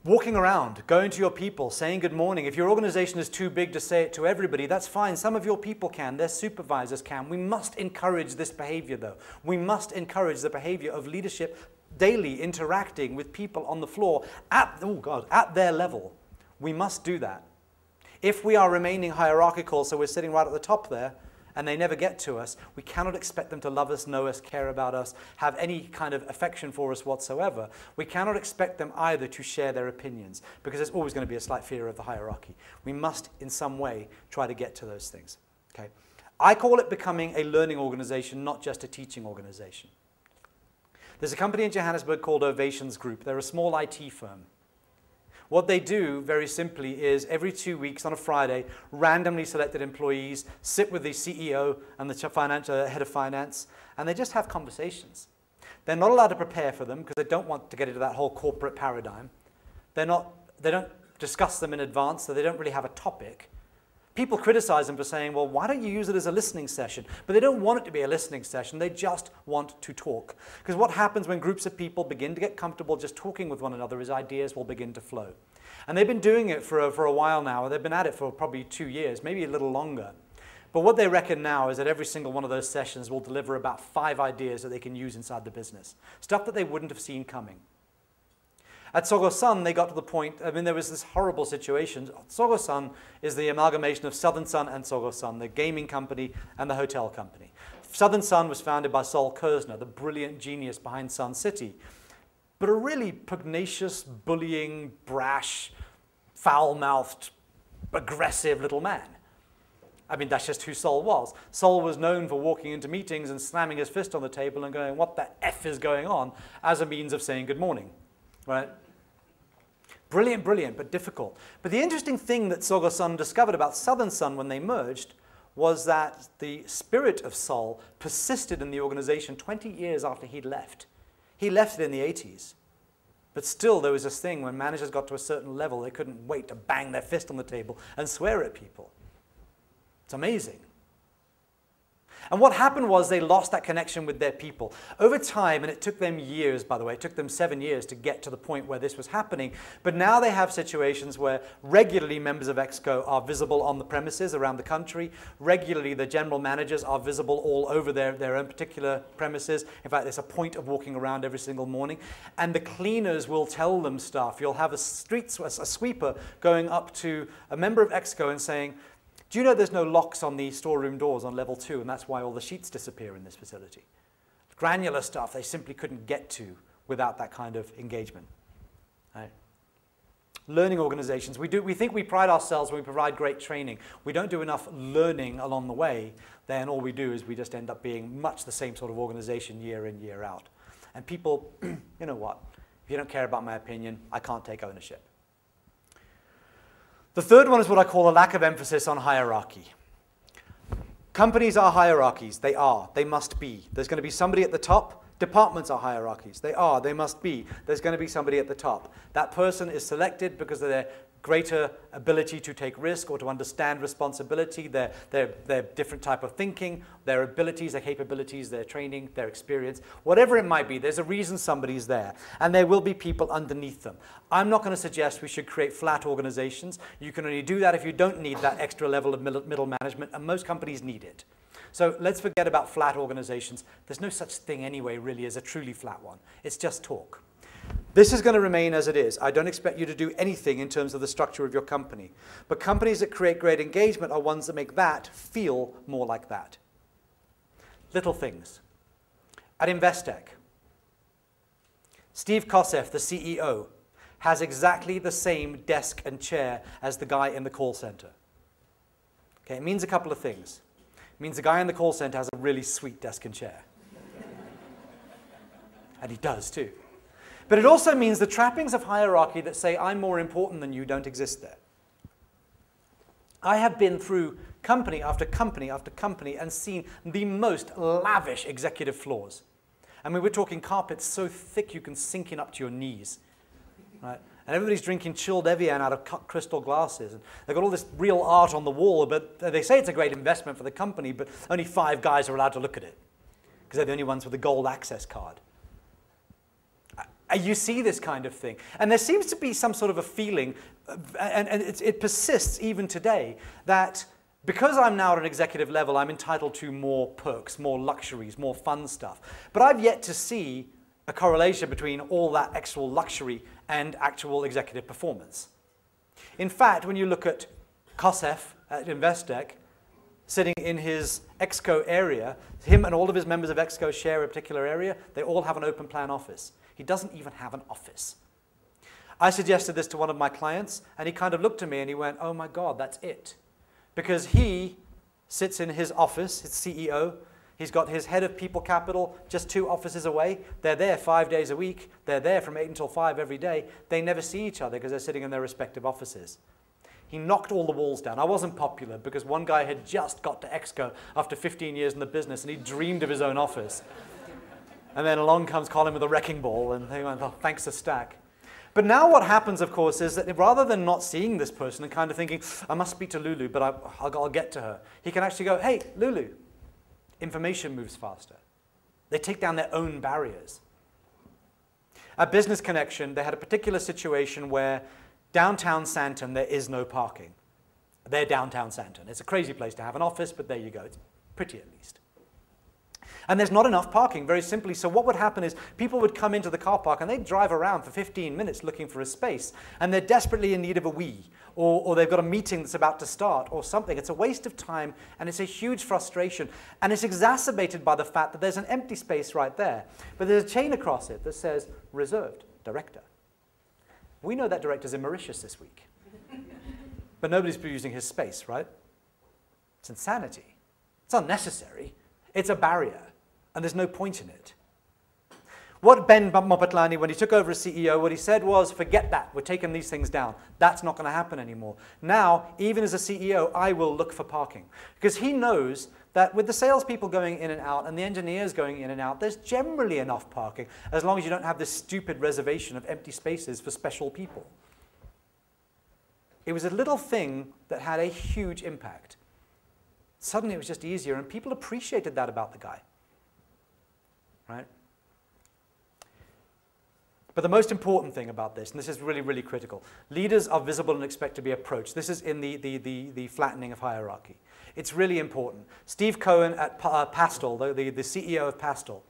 Walking around, going to your people, saying good morning. If your organization is too big to say it to everybody, that's fine. Some of your people can. Their supervisors can. We must encourage this behavior, though. We must encourage the behavior of leadership daily interacting with people on the floor at their level. We must do that. If we are remaining hierarchical, so we're sitting right at the top there, and they never get to us, we cannot expect them to love us, know us, care about us, have any kind of affection for us whatsoever. We cannot expect them either to share their opinions, because there's always going to be a slight fear of the hierarchy. We must, in some way, try to get to those things. Okay? I call it becoming a learning organization, not just a teaching organization. There's a company in Johannesburg called Ovations Group. They're a small IT firm. What they do, very simply, is every 2 weeks on a Friday, randomly selected employees sit with the CEO and the head of finance, and they just have conversations. They're not allowed to prepare for them because they don't want to get into that whole corporate paradigm. They don't discuss them in advance, so they don't really have a topic. People criticize them for saying, well, why don't you use it as a listening session? But they don't want it to be a listening session. They just want to talk. Because what happens when groups of people begin to get comfortable just talking with one another is ideas will begin to flow. And they've been doing it for a while now. They've been at it for probably 2 years, maybe a little longer. But what they reckon now is that every single one of those sessions will deliver about 5 ideas that they can use inside the business. Stuff that they wouldn't have seen coming. At Sogo Sun, they got to the point, I mean, there was this horrible situation. Sogo Sun is the amalgamation of Southern Sun and Sogo Sun, the gaming company and the hotel company. Southern Sun was founded by Sol Kerzner, the brilliant genius behind Sun City, but a really pugnacious, bullying, brash, foul-mouthed, aggressive little man. I mean, that's just who Sol was. Sol was known for walking into meetings and slamming his fist on the table and going, what the F is going on, as a means of saying good morning. Right? Brilliant, brilliant, but difficult. But the interesting thing that Sogo Sun discovered about Southern Sun when they merged was that the spirit of Sol persisted in the organization 20 years after he'd left. He left it in the 80s. But still, there was this thing when managers got to a certain level, they couldn't wait to bang their fist on the table and swear at people. It's amazing. And what happened was they lost that connection with their people. Over time, and it took them years, by the way, it took them 7 years to get to the point where this was happening, but now they have situations where regularly members of ExCo are visible on the premises around the country. Regularly, the general managers are visible all over their own particular premises. In fact, there's a point of walking around every single morning. And the cleaners will tell them stuff. You'll have a sweeper going up to a member of ExCo and saying, do you know there's no locks on the storeroom doors on level 2, and that's why all the sheets disappear in this facility? Granular stuff they simply couldn't get to without that kind of engagement. Right? Learning organizations. We think we pride ourselves when we provide great training. We don't do enough learning along the way, then all we do is we just end up being much the same sort of organization year in, year out. And people, you know what? If you don't care about my opinion, I can't take ownership. The third one is what I call a lack of emphasis on hierarchy. Companies are hierarchies. They are. They must be. There's going to be somebody at the top Departments are hierarchies. They are, they must be. There's going to be somebody at the top. That person is selected because of their greater ability to take risk or to understand responsibility, their different type of thinking, their abilities, their capabilities, their training, their experience, whatever it might be. There's a reason somebody's there, and there will be people underneath them. I'm not going to suggest we should create flat organizations. You can only do that if you don't need that extra level of middle management, and most companies need it. So let's forget about flat organizations. There's no such thing anyway, really, as a truly flat one. It's just talk. This is going to remain as it is. I don't expect you to do anything in terms of the structure of your company. But companies that create great engagement are ones that make that feel more like that. Little things. At Investec, Steve Kosseff, the CEO, has exactly the same desk and chair as the guy in the call center. Okay, it means a couple of things. It means the guy in the call center has a really sweet desk and chair. And he does too. But it also means the trappings of hierarchy that say I'm more important than you don't exist there. I have been through company after company after company and seen the most lavish executive floors. I mean, we're talking carpets so thick you can sink in up to your knees. Right? And everybody's drinking chilled Evian out of cut crystal glasses. And they've got all this real art on the wall, but they say it's a great investment for the company, but only 5 guys are allowed to look at it because they're the only ones with a gold access card. You see this kind of thing. And there seems to be some sort of a feeling, and it persists even today, that because I'm now at an executive level, I'm entitled to more perks, more luxuries, more fun stuff. But I've yet to see a correlation between all that actual luxury and actual executive performance. In fact, when you look at Kosseff at Investec, sitting in his Exco area, him and all of his members of Exco share a particular area, they all have an open plan office. He doesn't even have an office. I suggested this to one of my clients, and he kind of looked at me and he went, oh my God, that's it. Because he sits in his office, his CEO, he's got his head of people capital just 2 offices away. They're there 5 days a week. They're there from 8 until 5 every day. They never see each other because they're sitting in their respective offices. He knocked all the walls down. I wasn't popular because one guy had just got to Exco after 15 years in the business and he dreamed of his own office. And then along comes Colin with a wrecking ball, and they went, oh, thanks a stack. But now what happens, of course, is that rather than not seeing this person and kind of thinking, I must speak to Lulu, but I'll get to her, he can actually go, hey, Lulu, information moves faster. They take down their own barriers. At Business Connection, they had a particular situation where downtown Sandton, there is no parking. They're downtown Sandton. It's a crazy place to have an office, but there you go. It's pretty at least. And there's not enough parking, very simply. So what would happen is people would come into the car park and they'd drive around for 15 minutes looking for a space. And they're desperately in need of a wee, or they've got a meeting that's about to start or something. It's a waste of time and it's a huge frustration. And it's exacerbated by the fact that there's an empty space right there. But there's a chain across it that says, reserved, director. We know that director's in Mauritius this week. But nobody's using his space, right? It's insanity. It's unnecessary. It's a barrier. And there's no point in it. What Ben Mopatlani, when he took over as CEO, what he said was, forget that, we're taking these things down. That's not going to happen anymore. Now, even as a CEO, I will look for parking. Because he knows that with the salespeople going in and out and the engineers going in and out, there's generally enough parking, as long as you don't have this stupid reservation of empty spaces for special people. It was a little thing that had a huge impact. Suddenly it was just easier, and people appreciated that about the guy. Right? But the most important thing about this, and this is really, really critical, leaders are visible and expect to be approached. This is in the flattening of hierarchy. It's really important. Steve Cohen at Pastel, the CEO of Pastel,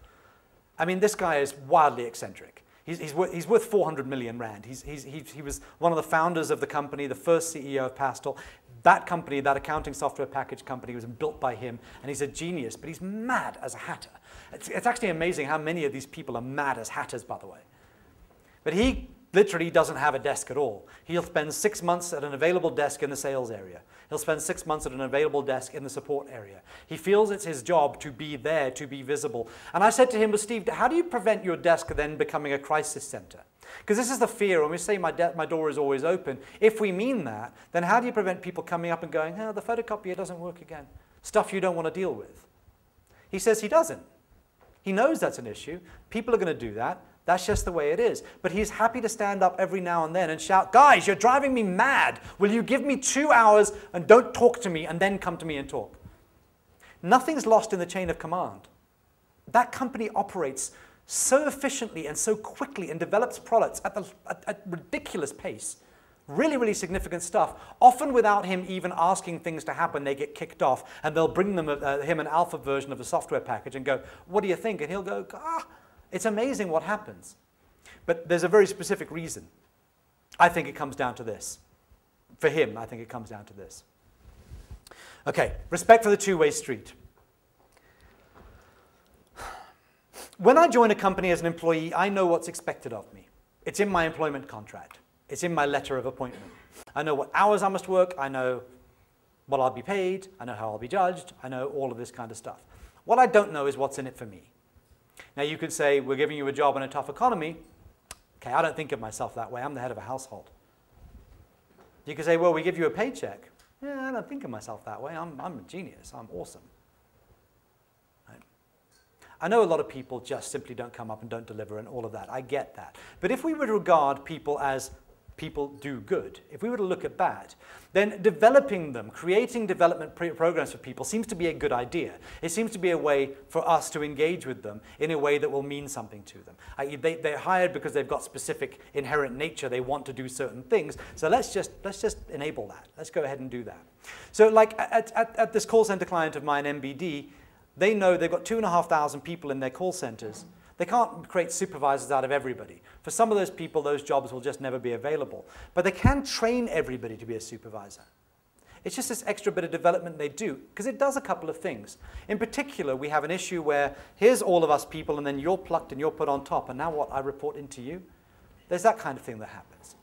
I mean, this guy is wildly eccentric. He's worth 400 million rand. He was one of the founders of the company, the first CEO of Pastel. That company, that accounting software package company, was built by him, and he's a genius, but he's mad as a hatter. It's actually amazing how many of these people are mad as hatters, by the way. But he literally doesn't have a desk at all. He'll spend 6 months at an available desk in the sales area. He'll spend 6 months at an available desk in the support area. He feels it's his job to be there, to be visible. And I said to him, well, Steve, how do you prevent your desk then becoming a crisis center? Because this is the fear when we say my door is always open. If we mean that, then how do you prevent people coming up and going, oh, the photocopier doesn't work again? Stuff you don't want to deal with. He says he doesn't. He knows that's an issue. People are going to do that. That's just the way it is. But he's happy to stand up every now and then and shout, guys, you're driving me mad. Will you give me 2 hours and don't talk to me and then come to me and talk? Nothing's lost in the chain of command. That company operates so efficiently and so quickly and develops products at ridiculous pace. Really, really significant stuff. Often without him even asking things to happen, they get kicked off and they'll bring them him an alpha version of a software package and go, what do you think? And he'll go, it's amazing what happens. But there's a very specific reason. I think it comes down to this. For him, I think it comes down to this. Okay, respect for the two-way street. When I join a company as an employee, I know what's expected of me. It's in my employment contract. It's in my letter of appointment. I know what hours I must work. I know what I'll be paid. I know how I'll be judged. I know all of this kind of stuff. What I don't know is what's in it for me. Now, you could say, we're giving you a job in a tough economy. Okay, I don't think of myself that way. I'm the head of a household. You could say, well, we give you a paycheck. Yeah, I don't think of myself that way. I'm a genius. I'm awesome. Right? I know a lot of people just simply don't come up and don't deliver and all of that. I get that. But if we were to regard people as people do good, if we were to look at that, then developing them, creating development programs for people seems to be a good idea. It seems to be a way for us to engage with them in a way that will mean something to them. They're hired because they've got specific inherent nature. They want to do certain things. So let's just enable that. Let's go ahead and do that. So like at this call center client of mine, MBD, they know they've got 2,500 people in their call centers. They can't create supervisors out of everybody. For some of those people, those jobs will just never be available. But they can train everybody to be a supervisor. It's just this extra bit of development they do, because it does a couple of things. In particular, we have an issue where here's all of us people, and then you're plucked and you're put on top, and now what, I report into you? There's that kind of thing that happens.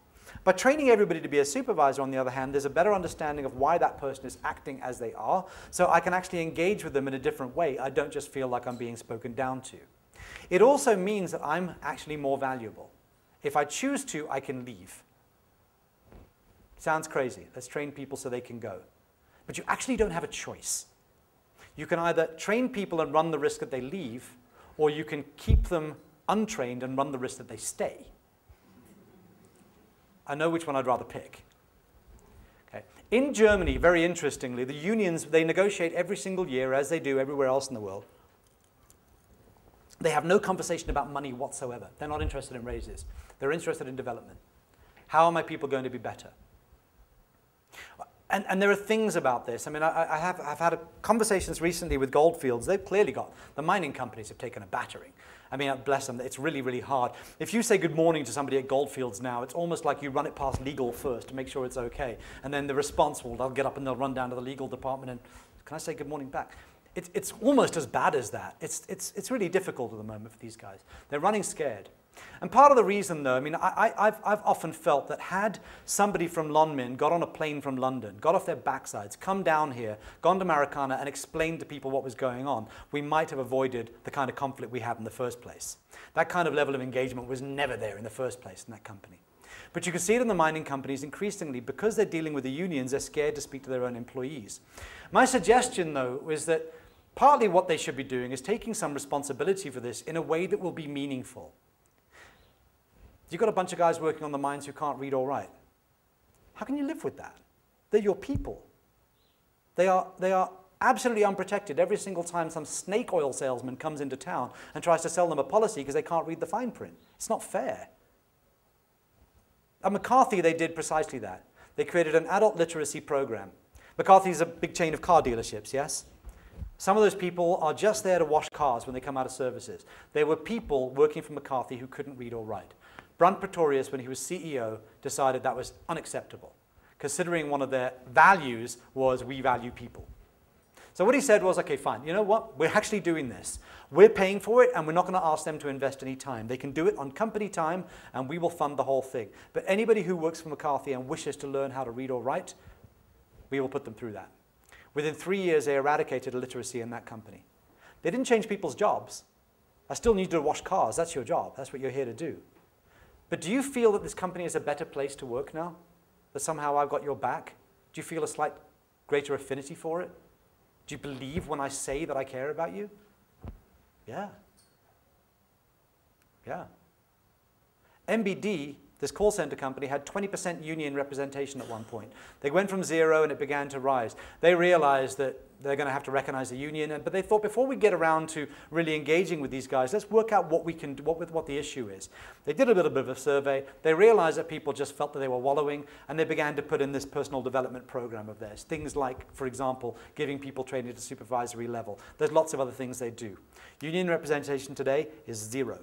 By training everybody to be a supervisor, on the other hand, there's a better understanding of why that person is acting as they are, so I can actually engage with them in a different way. I don't just feel like I'm being spoken down to. It also means that I'm actually more valuable. If I choose to, I can leave. Sounds crazy. Let's train people so they can go. But you actually don't have a choice. You can either train people and run the risk that they leave, or you can keep them untrained and run the risk that they stay. I know which one I'd rather pick. Okay. In Germany, very interestingly, the unions, they negotiate every single year, as they do everywhere else in the world. They have no conversation about money whatsoever. They're not interested in raises. They're interested in development. How are my people going to be better? And there are things about this. I mean, I've had conversations recently with Goldfields. They've clearly got, the mining companies have taken a battering. I mean, bless them, it's really, really hard. If you say good morning to somebody at Goldfields now, it's almost like you run it past legal first to make sure it's okay. And then the response will, they'll get up and they'll run down to the legal department and, can I say good morning back? It's almost as bad as that. It's really difficult at the moment for these guys. They're running scared. And part of the reason, though, I mean, I've often felt that had somebody from Lonmin got on a plane from London, got off their backsides, come down here, gone to Marikana and explained to people what was going on, we might have avoided the kind of conflict we had in the first place. That kind of level of engagement was never there in the first place in that company. But you can see it in the mining companies increasingly, because they're dealing with the unions, they're scared to speak to their own employees. My suggestion, though, is that partly what they should be doing is taking some responsibility for this in a way that will be meaningful. You've got a bunch of guys working on the mines who can't read or write. How can you live with that? They're your people. They are absolutely unprotected every single time some snake oil salesman comes into town and tries to sell them a policy because they can't read the fine print. It's not fair. At McCarthy, they did precisely that. They created an adult literacy program. McCarthy's a big chain of car dealerships, yes? Some of those people are just there to wash cars when they come out of services. There were people working for McCarthy who couldn't read or write. Brunt Pretorius, when he was CEO, decided that was unacceptable, considering one of their values was we value people. So what he said was, okay, fine, you know what? We're actually doing this. We're paying for it, and we're not going to ask them to invest any time. They can do it on company time, and we will fund the whole thing. But anybody who works for McCarthy and wishes to learn how to read or write, we will put them through that. Within 3 years, they eradicated illiteracy in that company. They didn't change people's jobs. I still need to wash cars. That's your job. That's what you're here to do. But do you feel that this company is a better place to work now? That somehow I've got your back? Do you feel a slight greater affinity for it? Do you believe when I say that I care about you? Yeah. Yeah. MBD, this call center company, had 20% union representation at one point. They went from 0 and it began to rise. They realized that they're going to have to recognize the union, but they thought before we get around to really engaging with these guys, let's work out what we can do, what the issue is. They did a little bit of a survey. They realized that people just felt that they were wallowing, and they began to put in this personal development program of theirs. Things like, for example, giving people training at a supervisory level. There's lots of other things they do. Union representation today is 0.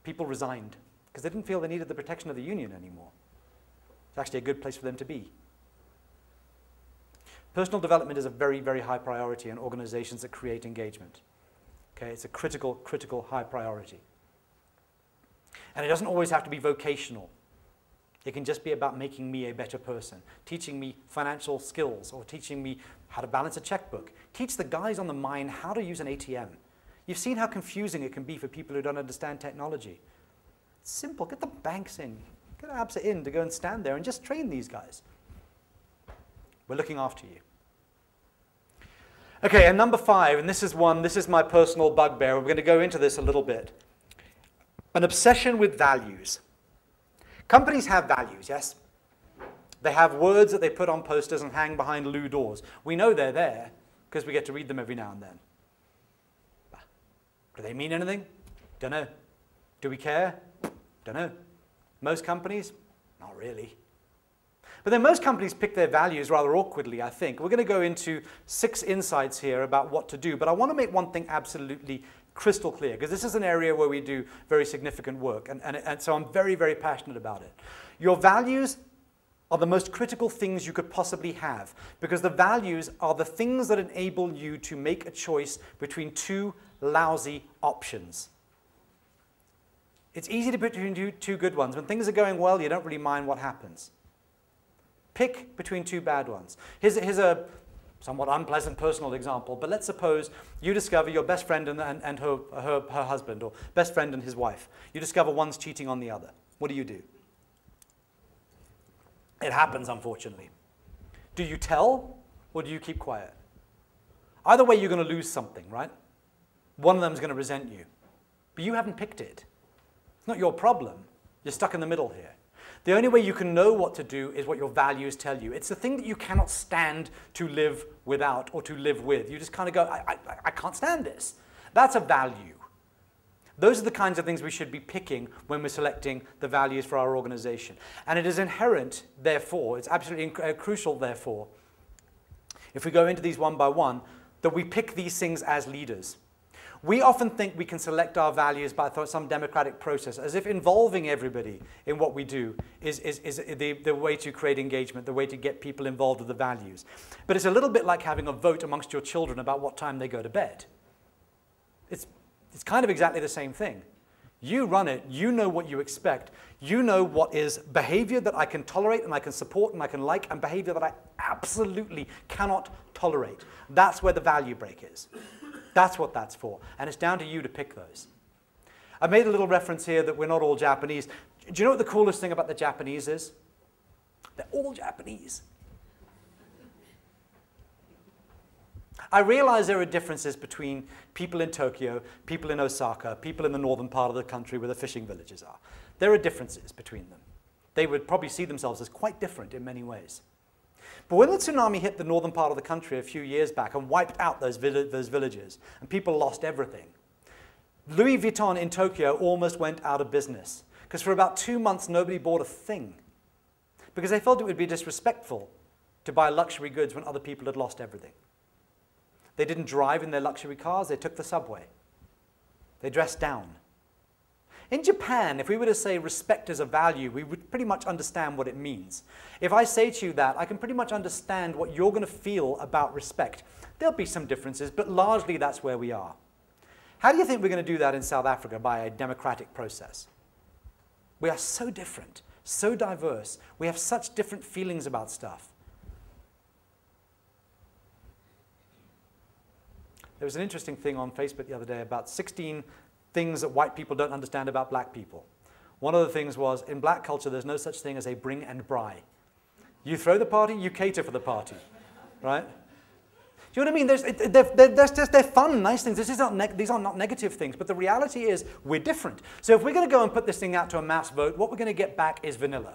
People resigned because they didn't feel they needed the protection of the union anymore. It's actually a good place for them to be. Personal development is a very, very high priority in organizations that create engagement. Okay, it's a critical, critical high priority. And it doesn't always have to be vocational. It can just be about making me a better person, teaching me financial skills, or teaching me how to balance a checkbook. Teach the guys on the mine how to use an ATM. You've seen how confusing it can be for people who don't understand technology. It's simple. Get the banks in. Get ABSA in to go and stand there and just train these guys. We're looking after you. Okay, and number 5, and this is my personal bugbear. We're going to go into this a little bit. An obsession with values. Companies have values, yes? They have words that they put on posters and hang behind loo doors. We know they're there because we get to read them every now and then. Do they mean anything? Don't know. Do we care? Don't know. Most companies? Not really. But then most companies pick their values rather awkwardly, I think. We're going to go into 6 insights here about what to do, but I want to make one thing absolutely crystal clear, because this is an area where we do very significant work, and so I'm very, very passionate about it. Your values are the most critical things you could possibly have, because the values are the things that enable you to make a choice between 2 lousy options. It's easy to put between 2 good ones. When things are going well, you don't really mind what happens. Pick between 2 bad ones. Here's a somewhat unpleasant personal example, but let's suppose you discover your best friend and her husband, or best friend and his wife. You discover one's cheating on the other. What do? It happens, unfortunately. Do you tell, or do you keep quiet? Either way, you're going to lose something, right? One of them is going to resent you. But you haven't picked it. It's not your problem. You're stuck in the middle here. The only way you can know what to do is what your values tell you. It's the thing that you cannot stand to live without or to live with. You just kind of go, I can't stand this. That's a value. Those are the kinds of things we should be picking when we're selecting the values for our organization. And it is inherent, therefore, it's absolutely crucial, therefore, if we go into these one by one, that we pick these things as leaders. We often think we can select our values by some democratic process, as if involving everybody in what we do is the way to create engagement, the way to get people involved with the values. But it's a little bit like having a vote amongst your children about what time they go to bed. It's kind of exactly the same thing. You run it, you know what you expect, you know what is behavior that I can tolerate and I can support and I can like, and behavior that I absolutely cannot tolerate. That's where the value break is. That's what that's for, and it's down to you to pick those. I made a little reference here that we're not all Japanese. Do you know what the coolest thing about the Japanese is? They're all Japanese. I realize there are differences between people in Tokyo, people in Osaka, people in the northern part of the country where the fishing villages are. There are differences between them. They would probably see themselves as quite different in many ways. But when the tsunami hit the northern part of the country a few years back and wiped out those villages, and people lost everything, Louis Vuitton in Tokyo almost went out of business, because for about 2 months nobody bought a thing, because they felt it would be disrespectful to buy luxury goods when other people had lost everything. They didn't drive in their luxury cars, they took the subway. They dressed down. In Japan, if we were to say respect is a value, we would pretty much understand what it means. If I say to you that, I can pretty much understand what you're going to feel about respect. There'll be some differences, but largely that's where we are. How do you think we're going to do that in South Africa by a democratic process? We are so different, so diverse. We have such different feelings about stuff. There was an interesting thing on Facebook the other day about 16 things that white people don't understand about black people. One of the things was, in black culture, there's no such thing as a bring and bri. You throw the party, you cater for the party, right? Do you know what I mean? They're fun, nice things. These are not negative things, but the reality is we're different. So if we're going to go and put this thing out to a mass vote, what we're going to get back is vanilla.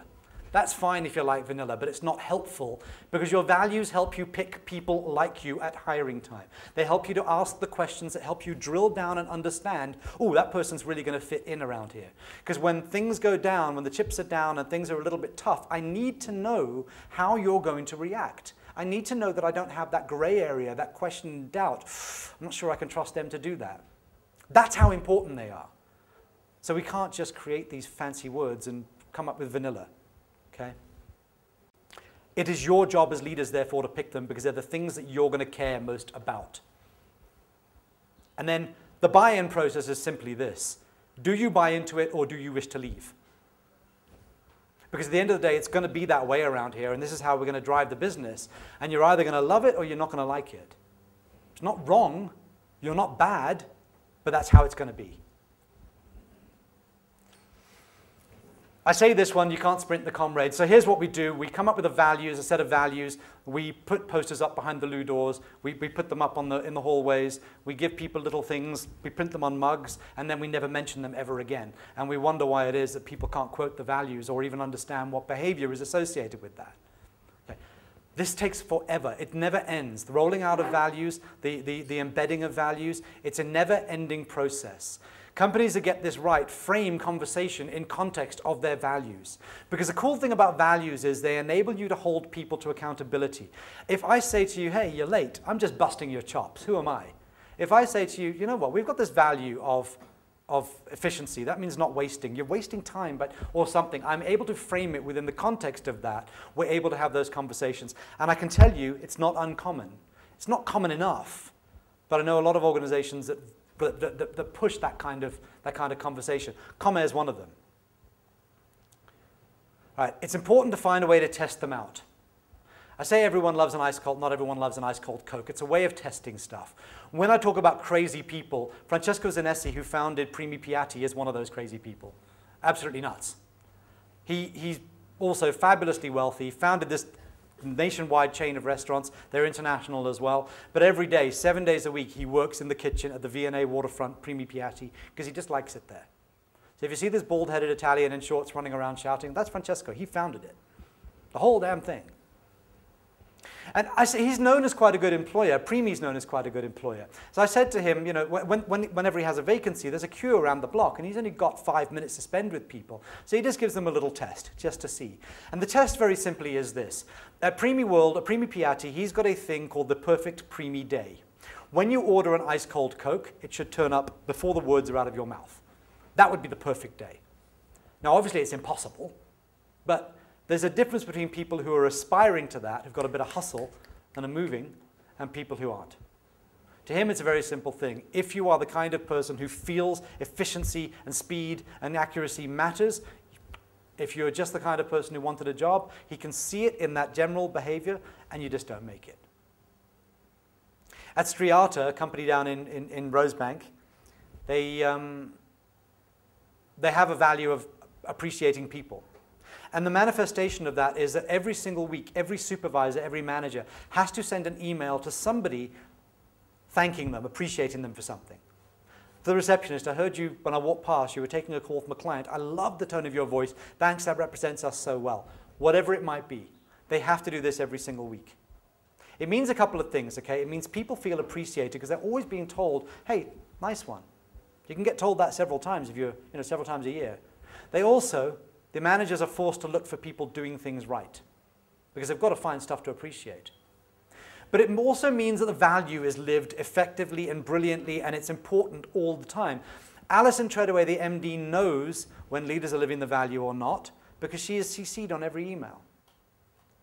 That's fine if you like vanilla, but it's not helpful because your values help you pick people like you at hiring time. They help you to ask the questions that help you drill down and understand, oh, that person's really going to fit in around here. Because when things go down, when the chips are down and things are a little bit tough, I need to know how you're going to react. I need to know that I don't have that gray area, that question and doubt. I'm not sure I can trust them to do that. That's how important they are. So we can't just create these fancy words and come up with vanilla. Okay? It is your job as leaders, therefore, to pick them because they're the things that you're going to care most about. And then the buy-in process is simply this. Do you buy into it or do you wish to leave? Because at the end of the day, it's going to be that way around here, and this is how we're going to drive the business. And you're either going to love it or you're not going to like it. It's not wrong. You're not bad, but that's how it's going to be. I say this one, you can't sprint the comrade. So here's what we do. We come up with a set of values. We put posters up behind the loo doors. We put them up in the hallways. We give people little things. We print them on mugs, and then we never mention them ever again. And we wonder why it is that people can't quote the values or even understand what behavior is associated with that. Okay. This takes forever. It never ends. The rolling out of values, the embedding of values, it's a never-ending process. Companies that get this right frame conversation in context of their values. Because the cool thing about values is they enable you to hold people to accountability. If I say to you, hey, you're late, I'm just busting your chops. Who am I? If I say to you, you know what, we've got this value of efficiency. That means not wasting. You're wasting time or something. I'm able to frame it within the context of that. We're able to have those conversations. And I can tell you it's not uncommon. It's not common enough. But I know a lot of organizations that push that kind of conversation. Comma is one of them. All right, it's important to find a way to test them out. I say everyone loves an ice cold, not everyone loves an ice cold Coke. It's a way of testing stuff. When I talk about crazy people, Francesco Zanesi, who founded Primi Piatti, is one of those crazy people. Absolutely nuts. He's also fabulously wealthy, founded this nationwide chain of restaurants. They're international as well. But every day, 7 days a week, he works in the kitchen at the V&A waterfront, Primi Piatti, because he just likes it there. So if you see this bald-headed Italian in shorts running around shouting, that's Francesco. He founded it. The whole damn thing. And I say he's known as quite a good employer. Primi's known as quite a good employer. So I said to him, you know, whenever he has a vacancy, there's a queue around the block, and he's only got 5 minutes to spend with people. So he just gives them a little test, just to see. And the test very simply is this. At Primi World, at Primi Piatti, he's got a thing called the perfect Primi day. When you order an ice-cold Coke, it should turn up before the words are out of your mouth. That would be the perfect day. Now, obviously, it's impossible, but there's a difference between people who are aspiring to that, who've got a bit of hustle and are moving, and people who aren't. To him, it's a very simple thing. If you are the kind of person who feels efficiency and speed and accuracy matters, if you're just the kind of person who wanted a job, he can see it in that general behavior, and you just don't make it. At Striata, a company down in Rosebank, they have a value of appreciating people. And the manifestation of that is that every single week, every supervisor, every manager has to send an email to somebody thanking them, appreciating them for something. The receptionist, I heard you when I walked past, you were taking a call from a client. I love the tone of your voice. Thanks, that represents us so well. Whatever it might be, they have to do this every single week. It means a couple of things, okay? It means people feel appreciated because they're always being told, hey, nice one. You can get told that several times if you're, several times a year. The managers are forced to look for people doing things right because they've got to find stuff to appreciate. But it also means that the value is lived effectively and brilliantly, and it's important all the time. Alison Treadaway, the MD, knows when leaders are living the value or not because she is CC'd on every email.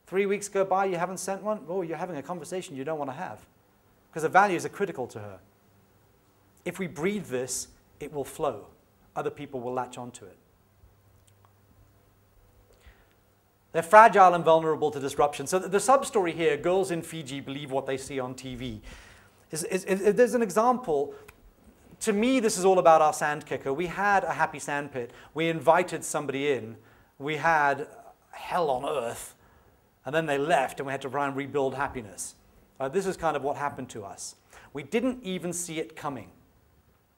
3 weeks go by, you haven't sent one? Oh, you're having a conversation you don't want to have because the values are critical to her. If we breathe this, it will flow. Other people will latch onto it. They're fragile and vulnerable to disruption. So the sub-story here, girls in Fiji believe what they see on TV. There's an example. To me, this is all about our sand kicker. We had a Happy Sandpit. We invited somebody in. We had hell on earth. And then they left, and we had to try and rebuild happiness. This is kind of what happened to us. We didn't even see it coming.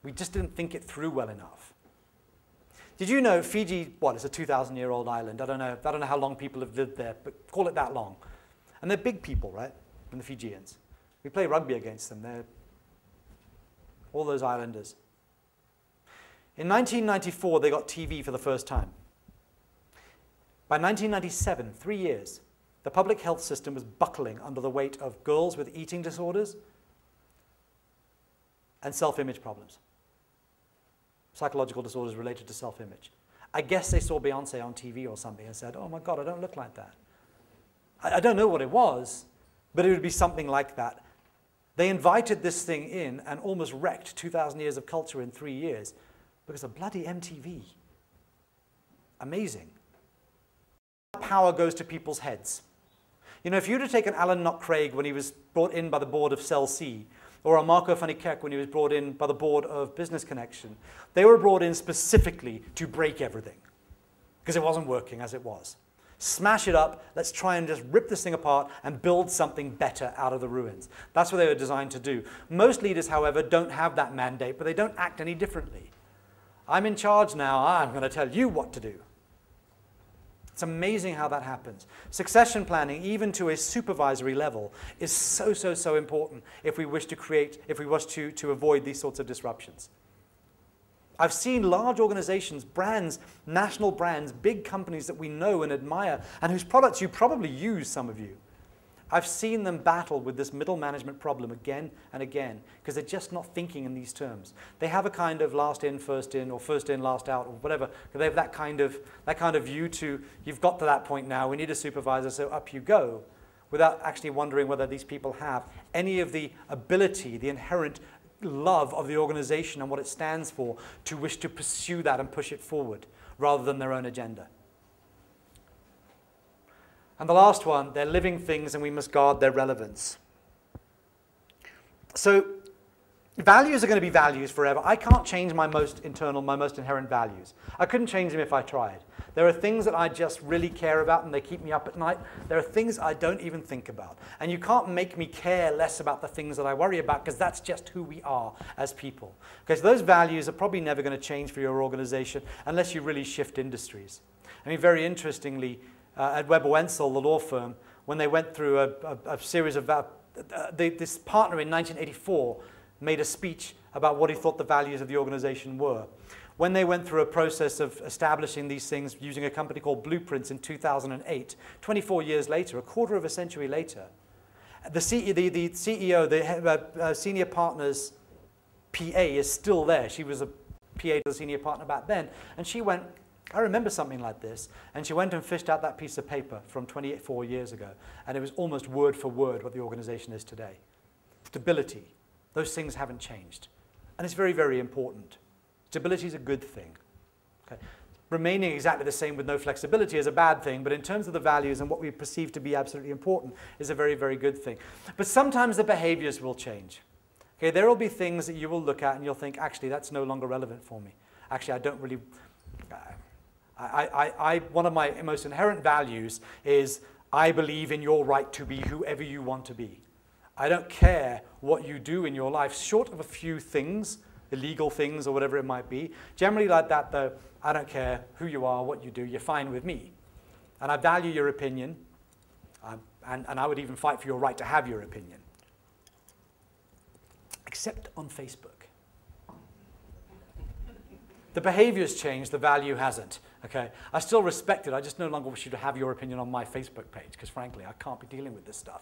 We just didn't think it through well enough. Did you know Fiji, what, it's a 2,000-year-old island. I don't know how long people have lived there, but call it that long. And they're big people, right? And the Fijians. We play rugby against them. They're all those islanders. In 1994, they got TV for the first time. By 1997, 3 years, the public health system was buckling under the weight of girls with eating disorders and self-image problems. Psychological disorders related to self-image. I guess they saw Beyonce on TV or something and said, oh my God, I don't look like that. I don't know what it was, but it would be something like that. They invited this thing in and almost wrecked 2,000 years of culture in 3 years because of bloody MTV. Amazing. Power goes to people's heads. You know, if you'd have taken Alan Knock-Craig when he was brought in by the board of Cell C, or a Marco van Niekerk when he was brought in by the board of Business Connection, they were brought in specifically to break everything because it wasn't working as it was. Smash it up, let's try and just rip this thing apart and build something better out of the ruins. That's what they were designed to do. Most leaders, however, don't have that mandate, but they don't act any differently. I'm in charge now, I'm going to tell you what to do. It's amazing how that happens. Succession planning, even to a supervisory level, is so important if we wish to avoid these sorts of disruptions. I've seen large organizations, brands, national brands, big companies that we know and admire, and whose products you probably use, some of you. I've seen them battle with this middle management problem again and again, because they're just not thinking in these terms. They have a kind of last in, or first in, last out, or whatever. They have that kind of view to, you've got to that point now, we need a supervisor, so up you go, without actually wondering whether these people have any of the ability, the inherent love of the organization and what it stands for, to wish to pursue that and push it forward, rather than their own agenda. And the last one, they're living things and we must guard their relevance. So values are going to be values forever. I can't change my most inherent values. I couldn't change them if I tried. There are things that I just really care about and they keep me up at night. There are things I don't even think about. And you can't make me care less about the things that I worry about, because that's just who we are as people. Okay, so those values are probably never going to change for your organization unless you really shift industries. I mean, very interestingly, at Webber Wentzel, the law firm, when they went through a series of this partner in 1984 made a speech about what he thought the values of the organization were. When they went through a process of establishing these things using a company called Blueprints in 2008, 24 years later, a quarter of a century later, the CEO, the senior partner's PA is still there. She was a PA to the senior partner back then, and she went, I remember something like this, and she went and fished out that piece of paper from 24 years ago, and it was almost word for word what the organization is today. Stability, those things haven't changed, and it's very, very important. Stability is a good thing. Okay. Remaining exactly the same with no flexibility is a bad thing, but in terms of the values and what we perceive to be absolutely important is a very, very good thing. But sometimes the behaviors will change. Okay, there will be things that you will look at and you'll think, actually, that's no longer relevant for me. Actually, I don't really... one of my most inherent values is I believe in your right to be whoever you want to be. I don't care what you do in your life, short of a few things, illegal things or whatever it might be. Generally like that, though, I don't care who you are, what you do, you're fine with me. And I value your opinion, and I would even fight for your right to have your opinion. Except on Facebook. The behavior's changed, the value hasn't. Okay? I still respect it, I just no longer wish you to have your opinion on my Facebook page, because frankly, I can't be dealing with this stuff.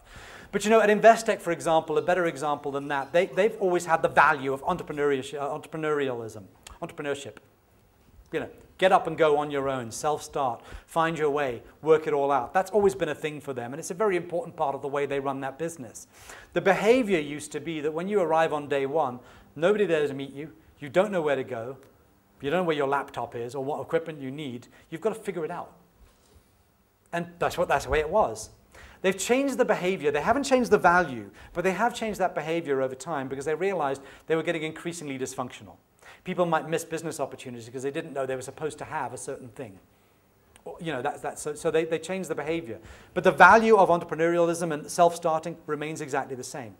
But you know, at Investec, for example, a better example than that, they've always had the value of entrepreneurship. You know, get up and go on your own, self-start, find your way, work it all out. That's always been a thing for them, and it's a very important part of the way they run that business. The behavior used to be that when you arrive on day one, nobody there to meet you, you don't know where to go, you don't know where your laptop is or what equipment you need, you've got to figure it out. And that's the way it was. They've changed the behavior. They haven't changed the value, but they have changed that behavior over time because they realized they were getting increasingly dysfunctional. People might miss business opportunities because they didn't know they were supposed to have a certain thing. You know, so they change the behavior. But the value of entrepreneurialism and self-starting remains exactly the same.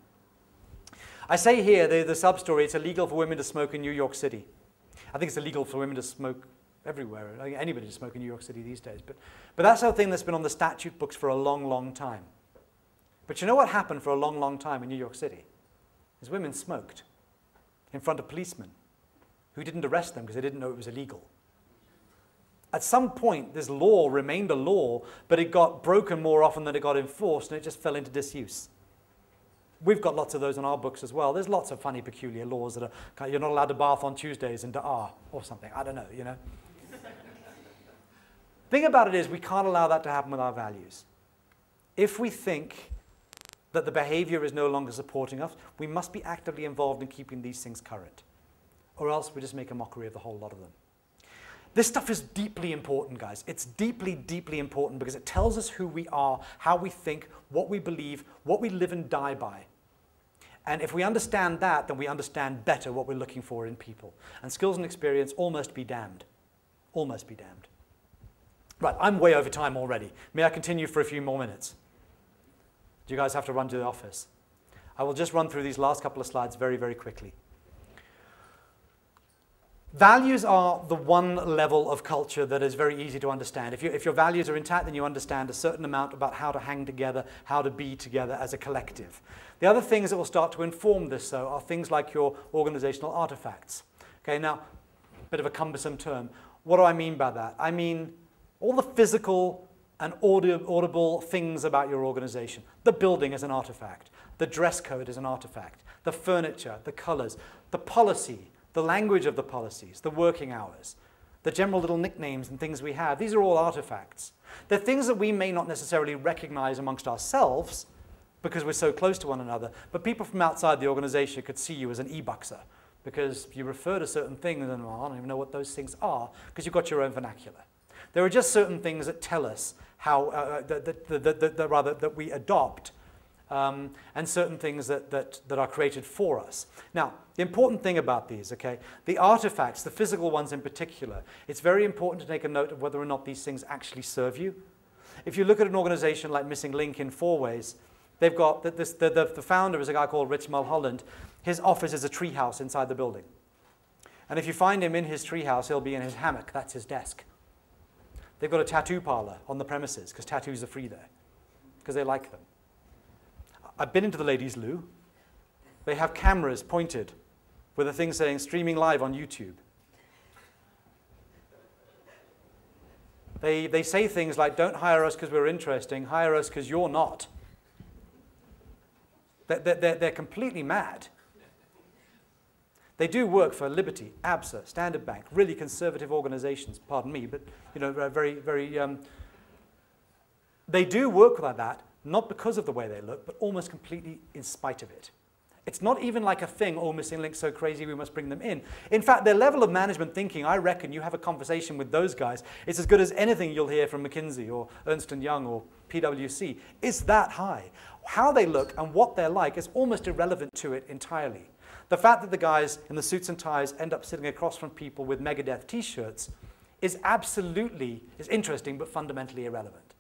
I say here, the sub-story, it's illegal for women to smoke in New York City. I think it's illegal for women to smoke everywhere, anybody to smoke in New York City these days. But that's a thing that's been on the statute books for a long, long time. But you know what happened for a long, long time in New York City? Is women smoked in front of policemen who didn't arrest them because they didn't know it was illegal. At some point, this law remained a law, but it got broken more often than it got enforced, and it just fell into disuse. We've got lots of those in our books as well. There's lots of funny, peculiar laws that are, you're not allowed to bath on Tuesdays in Da'ar or something. I don't know, you know. Thing about it is, we can't allow that to happen with our values. If we think that the behavior is no longer supporting us, we must be actively involved in keeping these things current, or else we just make a mockery of the whole lot of them. This stuff is deeply important, guys. It's deeply, deeply important because it tells us who we are, how we think, what we believe, what we live and die by. And if we understand that, then we understand better what we're looking for in people. And skills and experience almost be damned. Almost be damned. Right, I'm way over time already. May I continue for a few more minutes? Do you guys have to run to the office? I will just run through these last couple of slides very, very quickly. Values are the one level of culture that is very easy to understand. If your values are intact, then you understand a certain amount about how to hang together, how to be together as a collective. The other things that will start to inform this, though, are things like your organizational artifacts. Okay, now, a bit of a cumbersome term. What do I mean by that? I mean all the physical and audible things about your organization. The building is an artifact. The dress code is an artifact. The furniture, the colors, the policy, the language of the policies, the working hours, the general little nicknames and things we have. These are all artifacts. They're things that we may not necessarily recognize amongst ourselves because we're so close to one another, but people from outside the organization could see you as an e-buxer because you refer to certain things and, well, I don't even know what those things are because you've got your own vernacular. There are just certain things that tell us how, that we adopt and certain things that are created for us. Now, the important thing about these, okay, the artifacts, the physical ones in particular, it's very important to take a note of whether or not these things actually serve you. If you look at an organization like Missing Link in 4 ways, they've got, the founder is a guy called Rich Mulholland. His office is a treehouse inside the building. And if you find him in his treehouse, he'll be in his hammock. That's his desk. They've got a tattoo parlor on the premises because tattoos are free there because they like them. I've been into the ladies' loo. They have cameras pointed with a thing saying streaming live on YouTube. They say things like, don't hire us because we're interesting, hire us because you're not. They're completely mad. They do work for Liberty, ABSA, Standard Bank, really conservative organizations, pardon me, but you know, very, very, they do work like that, not because of the way they look, but almost completely in spite of it. It's not even like a thing, oh, Missing Link's so crazy, we must bring them in. In fact, their level of management thinking, I reckon you have a conversation with those guys, it's as good as anything you'll hear from McKinsey or Ernst & Young or PwC. It's that high. How they look and what they're like is almost irrelevant to it entirely. The fact that the guys in the suits and ties end up sitting across from people with Megadeth t-shirts is interesting, but fundamentally irrelevant.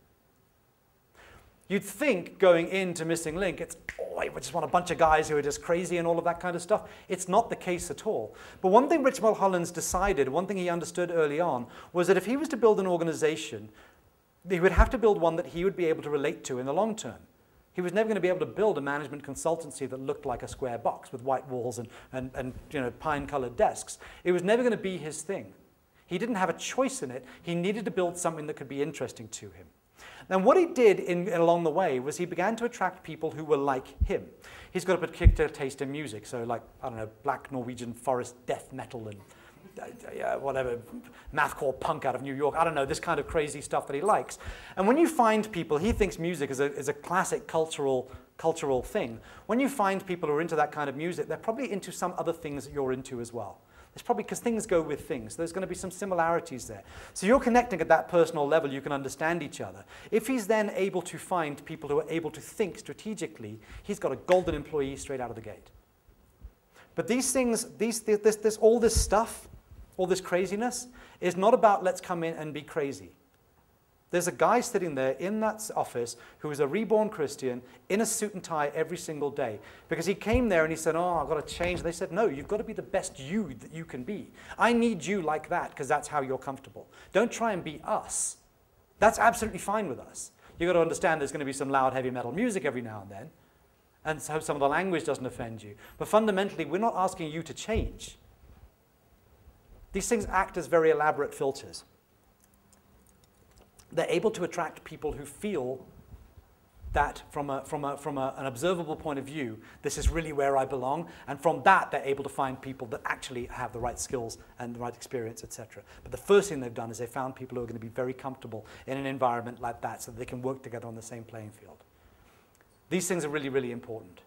You'd think going into Missing Link, it's, oh, I just want a bunch of guys who are just crazy and all of that kind of stuff. It's not the case at all. But one thing Rich Mulholland's decided, one thing he understood early on, was that if he was to build an organization, he would have to build one that he would be able to relate to in the long term. He was never going to be able to build a management consultancy that looked like a square box with white walls and you know, pine-colored desks. It was never going to be his thing. He didn't have a choice in it. He needed to build something that could be interesting to him. And what he did along the way was he began to attract people who were like him. He's got a particular taste in music, so like, I don't know, black Norwegian forest death metal and whatever, mathcore punk out of New York. I don't know, this kind of crazy stuff that he likes. And when you find people, he thinks music is a classic cultural thing. When you find people who are into that kind of music, they're probably into some other things that you're into as well. It's probably because things go with things. There's going to be some similarities there. So you're connecting at that personal level. You can understand each other. If he's then able to find people who are able to think strategically, he's got a golden employee straight out of the gate. But these things, all this stuff, all this craziness, is not about let's come in and be crazy. There's a guy sitting there in that office who is a reborn Christian in a suit and tie every single day. Because he came there and he said, oh, I've got to change. They said, no, you've got to be the best you that you can be. I need you like that because that's how you're comfortable. Don't try and be us. That's absolutely fine with us. You've got to understand there's going to be some loud, heavy metal music every now and then. And so some of the language doesn't offend you. But fundamentally, we're not asking you to change. These things act as very elaborate filters. They're able to attract people who feel that from an observable point of view, this is really where I belong. And from that, they're able to find people that actually have the right skills and the right experience, etc. But the first thing they've done is they found people who are going to be very comfortable in an environment like that so that they can work together on the same playing field. These things are really, really important.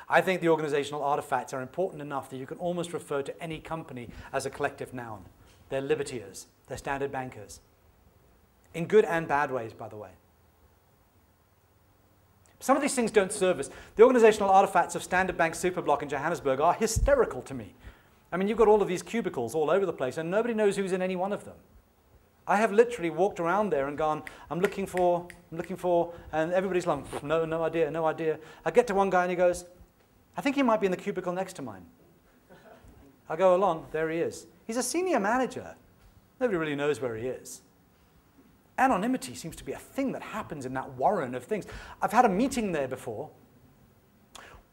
I think the organizational artifacts are important enough that you can almost refer to any company as a collective noun. They're libertiers. They're standard bankers. In good and bad ways, by the way. Some of these things don't serve us. The organizational artifacts of Standard Bank Superblock in Johannesburg are hysterical to me. I mean, you've got all of these cubicles all over the place, and nobody knows who's in any one of them. I have literally walked around there and gone, I'm looking for, and everybody's like, no idea, no idea. I get to one guy and he goes, I think he might be in the cubicle next to mine. I go along, there he is. He's a senior manager. Nobody really knows where he is. Anonymity seems to be a thing that happens in that warren of things. I've had a meeting there before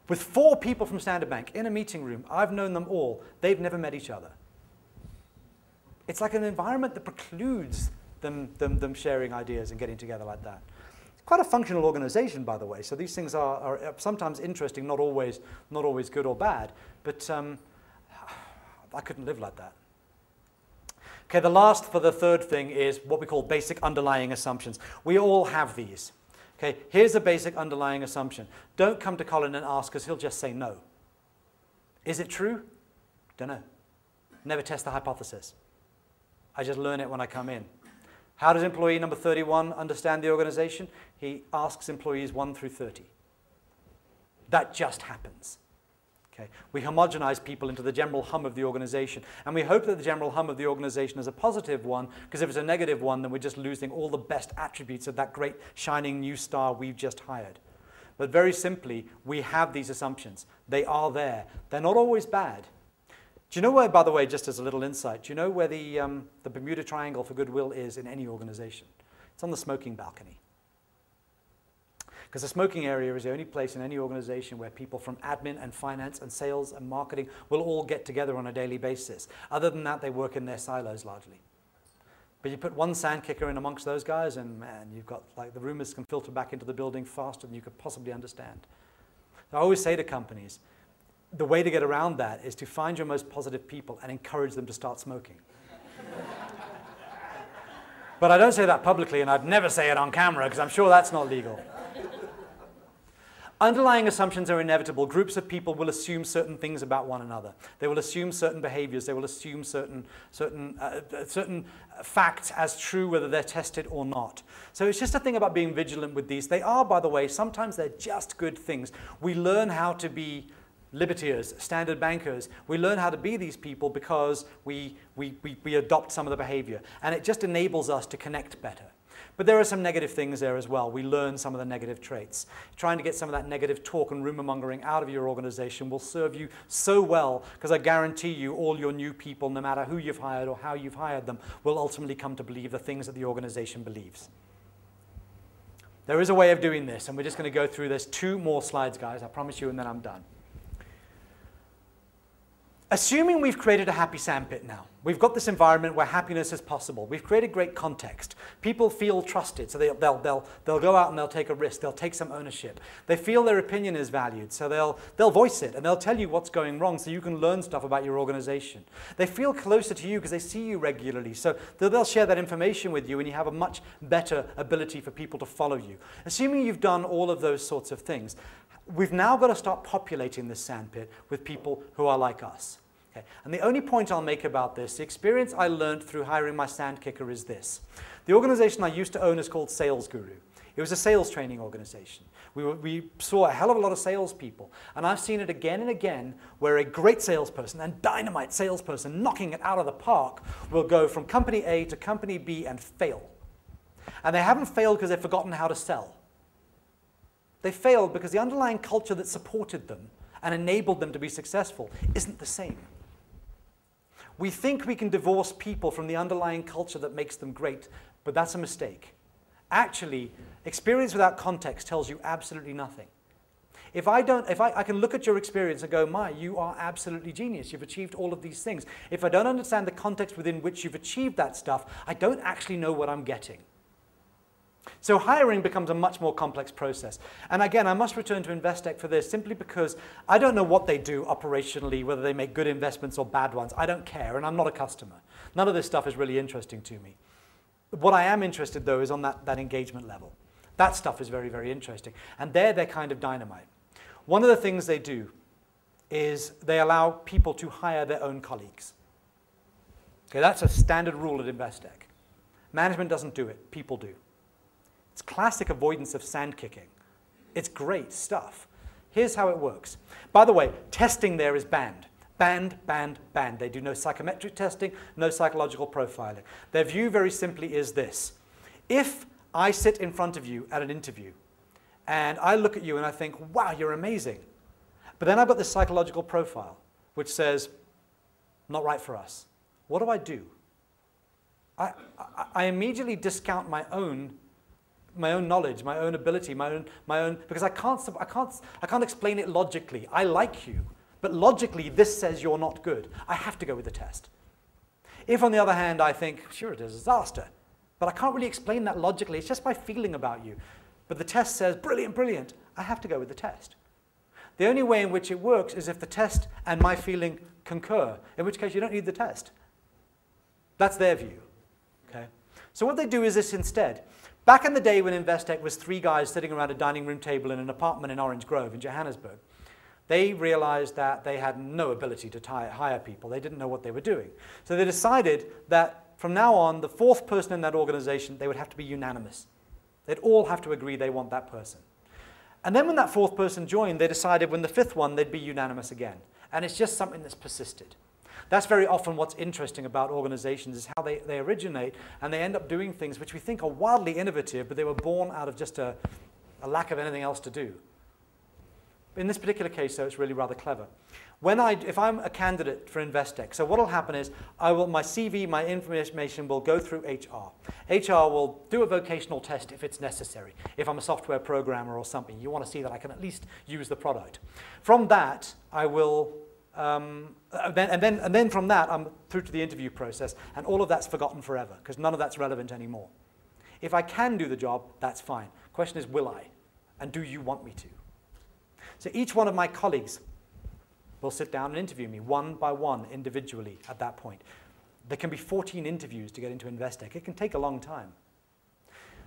with 4 people from Standard Bank in a meeting room. I've known them all. They've never met each other. It's like an environment that precludes them sharing ideas and getting together like that. It's quite a functional organization, by the way, so these things are sometimes interesting, not always good or bad, but I couldn't live like that. Okay, the last for the third thing is what we call basic underlying assumptions. We all have these. Okay, here's a basic underlying assumption. Don't come to Colin and ask because he'll just say no. Is it true? Don't know. Never test the hypothesis. I just learn it when I come in. How does employee number 31 understand the organization? He asks employees 1 through 30. That just happens. Okay. We homogenize people into the general hum of the organization. And we hope that the general hum of the organization is a positive one, because if it's a negative one, then we're just losing all the best attributes of that great shining new star we've just hired. But very simply, we have these assumptions. They are there. They're not always bad. Do you know where, by the way, just as a little insight, do you know where the Bermuda Triangle for goodwill is in any organization? It's on the smoking balcony. Because the smoking area is the only place in any organization where people from admin and finance and sales and marketing will all get together on a daily basis. Other than that, they work in their silos largely. But you put one sand kicker in amongst those guys and man, you've got, like, the rumors can filter back into the building faster than you could possibly understand. So I always say to companies, the way to get around that is to find your most positive people and encourage them to start smoking. But I don't say that publicly, and I'd never say it on camera because I'm sure that's not legal. Underlying assumptions are inevitable. Groups of people will assume certain things about one another. They will assume certain behaviors. They will assume certain facts as true, whether they're tested or not. So it's just a thing about being vigilant with these. They are, by the way, sometimes they're just good things. We learn how to be libertiers, standard bankers. We learn how to be these people because we adopt some of the behavior. And it just enables us to connect better. But there are some negative things there as well. We learn some of the negative traits. Trying to get some of that negative talk and rumor mongering out of your organization will serve you so well, because I guarantee you all your new people, no matter who you've hired or how you've hired them, will ultimately come to believe the things that the organization believes. There is a way of doing this, and we're just going to go through this. 2 more slides, guys, I promise you, and then I'm done. Assuming we've created a happy sandpit now, we've got this environment where happiness is possible. We've created great context. People feel trusted, so they'll go out and they'll take a risk. They'll take some ownership. They feel their opinion is valued, so they'll voice it, and they'll tell you what's going wrong so you can learn stuff about your organization. They feel closer to you because they see you regularly, so they'll share that information with you, and you have a much better ability for people to follow you. Assuming you've done all of those sorts of things, we've now got to start populating this sandpit with people who are like us. Okay. And the only point I'll make about this, the experience I learned through hiring my sand kicker is this. The organization I used to own is called Sales Guru. It was a sales training organization. We saw a hell of a lot of salespeople. And I've seen it again and again where a great salesperson and dynamite salesperson knocking it out of the park will go from company A to company B and fail. And they haven't failed because they've forgotten how to sell. They failed because the underlying culture that supported them and enabled them to be successful isn't the same. We think we can divorce people from the underlying culture that makes them great, but that's a mistake. Actually, experience without context tells you absolutely nothing. If I can look at your experience and go, you are absolutely genius. You've achieved all of these things. If I don't understand the context within which you've achieved that stuff, I don't actually know what I'm getting. So hiring becomes a much more complex process. And again, I must return to Investec for this simply because I don't know what they do operationally, whether they make good investments or bad ones. I don't care, and I'm not a customer. None of this stuff is really interesting to me. What I am interested, though, is on that engagement level. That stuff is very, very interesting. And they're kind of dynamite. One of the things they do is they allow people to hire their own colleagues. Okay, that's a standard rule at Investec. Management doesn't do it, people do. It's classic avoidance of sand kicking. It's great stuff. Here's how it works. By the way, testing there is banned. Banned, banned, banned. They do no psychometric testing, no psychological profiling. Their view very simply is this. If I sit in front of you at an interview and I look at you and I think, wow, you're amazing. But then I've got this psychological profile which says, not right for us. What do? I immediately discount my own knowledge, my own ability, my own, because I can't explain it logically. I like you, but logically this says you're not good. I have to go with the test. If on the other hand I think, sure, it's a disaster, but I can't really explain that logically, it's just my feeling about you. But the test says, brilliant, brilliant, I have to go with the test. The only way in which it works is if the test and my feeling concur, in which case you don't need the test. That's their view. Okay? So what they do is this instead. Back in the day when Investec was 3 guys sitting around a dining room table in an apartment in Orange Grove in Johannesburg, they realized that they had no ability to hire people. They didn't know what they were doing. So they decided that from now on, the 4th person in that organization, they would have to be unanimous. They'd all have to agree they want that person. And then when that 4th person joined, they decided when the 5th one, they'd be unanimous again. And it's just something that's persisted. That's very often what's interesting about organizations is how they originate and they end up doing things which we think are wildly innovative, but they were born out of just a lack of anything else to do. In this particular case, though, it's really rather clever. If I'm a candidate for Investec, so what will happen is my CV, my information will go through HR. HR will do a vocational test if it's necessary. If I'm a software programmer or something, you want to see that I can at least use the product. From that, I will and then from that, I'm through to the interview process, and all of that's forgotten forever, because none of that's relevant anymore. If I can do the job, that's fine. Question is, will I? And do you want me to? So each one of my colleagues will sit down and interview me, one by one, individually, at that point. There can be 14 interviews to get into Investec. It can take a long time.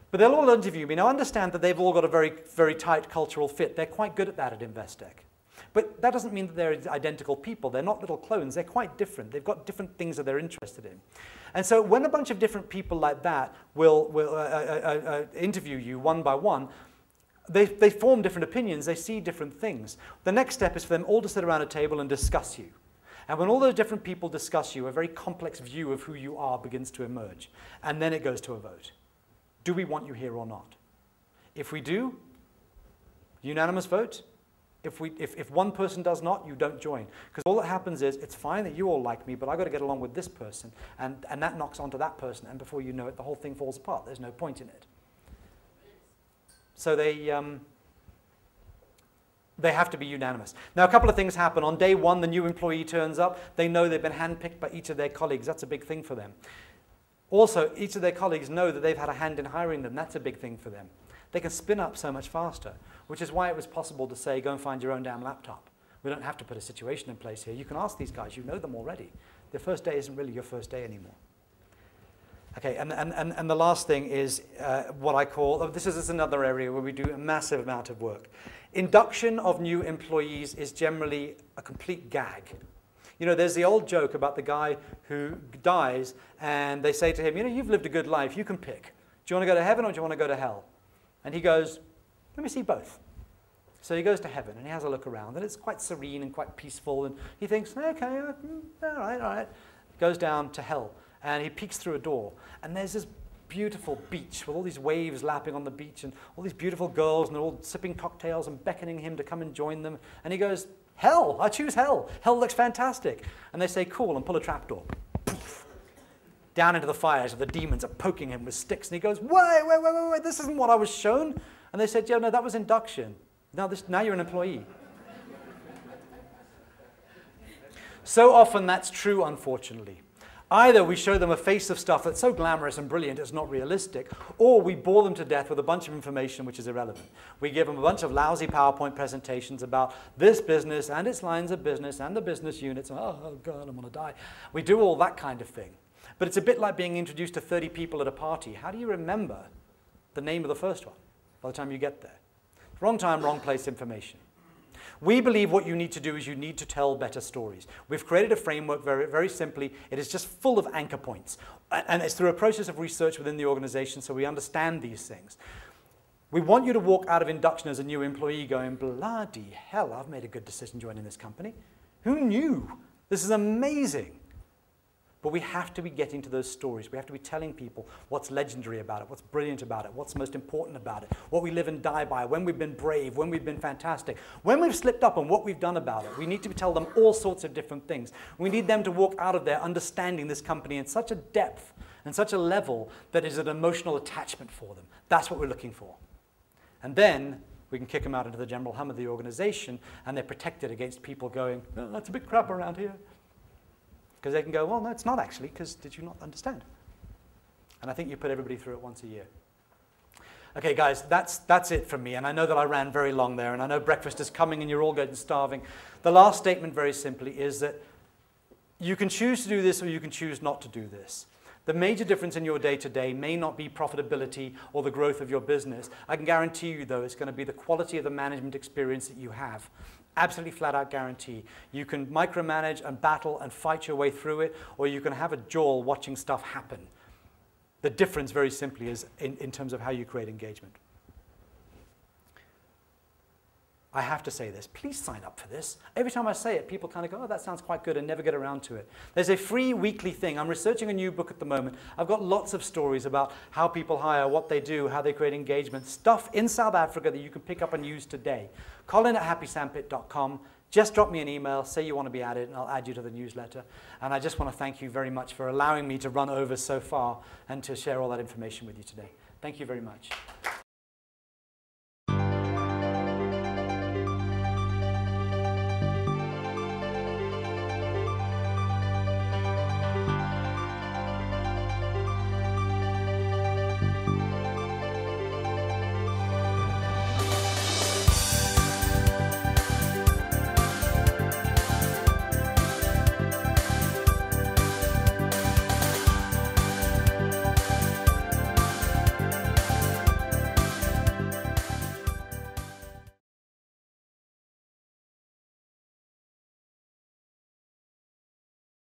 But they'll all interview me. Now, understand that they've all got a very, very tight cultural fit. They're quite good at that at Investec. But that doesn't mean that they're identical people. They're not little clones. They're quite different. They've got different things that they're interested in. And so when a bunch of different people like that will interview you one by one, they form different opinions. They see different things. The next step is for them all to sit around a table and discuss you. And when all those different people discuss you, a very complex view of who you are begins to emerge. And then it goes to a vote. Do we want you here or not? If we do, unanimous vote. If one person does not, you don't join. Because all that happens is, it's fine that you all like me, but I've got to get along with this person. And that knocks onto that person. And before you know it, the whole thing falls apart. There's no point in it. So they have to be unanimous. Now, a couple of things happen. On day one, the new employee turns up. They know they've been handpicked by each of their colleagues. That's a big thing for them. Also, each of their colleagues know that they've had a hand in hiring them. That's a big thing for them. They can spin up so much faster, which is why it was possible to say, go and find your own damn laptop. We don't have to put a situation in place here. You can ask these guys. You know them already. Their first day isn't really your first day anymore. Okay, and the last thing is what I call, this is another area where we do a massive amount of work. Induction of new employees is generally a complete gag. You know, there's the old joke about the guy who dies and they say to him, you know, you've lived a good life, you can pick. Do you want to go to heaven or do you want to go to hell? And he goes, let me see both. So he goes to heaven and he has a look around and it's quite serene and quite peaceful and he thinks, okay, all right. Goes down to hell and he peeks through a door and there's this beautiful beach with all these waves lapping on the beach and all these beautiful girls, and they're all sipping cocktails and beckoning him to come and join them. And he goes, hell, I choose hell. Hell looks fantastic. And they say, cool, and pull a trapdoor. Poof. Down into the fires, and the demons are poking him with sticks. And he goes, wait, this isn't what I was shown. And they said, yeah, no, that was induction. Now you're an employee. So often that's true, unfortunately. Either we show them a face of stuff that's so glamorous and brilliant it's not realistic, or we bore them to death with a bunch of information which is irrelevant. We give them a bunch of lousy PowerPoint presentations about this business and its lines of business and the business units, and oh God, I'm going to die. We do all that kind of thing. But it's a bit like being introduced to 30 people at a party. How do you remember the name of the first one by the time you get there? Wrong time, wrong place information. We believe what you need to do is you need to tell better stories. We've created a framework very, very simply. It is just full of anchor points. And it's through a process of research within the organization so we understand these things. We want you to walk out of induction as a new employee going, bloody hell, I've made a good decision joining this company. Who knew? This is amazing. But we have to be getting to those stories. We have to be telling people what's legendary about it, what's brilliant about it, what's most important about it, what we live and die by, when we've been brave, when we've been fantastic, when we've slipped up and what we've done about it. We need to tell them all sorts of different things. We need them to walk out of there understanding this company in such a depth and such a level that is an emotional attachment for them. That's what we're looking for. And then we can kick them out into the general hum of the organization, and they're protected against people going, oh, that's a bit crap around here. Because they can go, well, no, it's not actually, because did you not understand? And I think you put everybody through it once a year. Okay, guys, that's it from me. And I know that I ran very long there, and I know breakfast is coming and you're all getting starving. The last statement, very simply, is that you can choose to do this or you can choose not to do this. The major difference in your day-to-day may not be profitability or the growth of your business. I can guarantee you, though, it's going to be the quality of the management experience that you have. Absolutely flat-out guarantee. You can micromanage and battle and fight your way through it, or you can have a jaw watching stuff happen. The difference, very simply, is in terms of how you create engagement. I have to say this. Please sign up for this. Every time I say it, people kind of go, oh, that sounds quite good, and never get around to it. There's a free weekly thing. I'm researching a new book at the moment. I've got lots of stories about how people hire, what they do, how they create engagement, stuff in South Africa that you can pick up and use today. Colin@happysandpit.com. Just drop me an email, say you want to be added, and I'll add you to the newsletter. And I just want to thank you very much for allowing me to run over so far and to share all that information with you today. Thank you very much.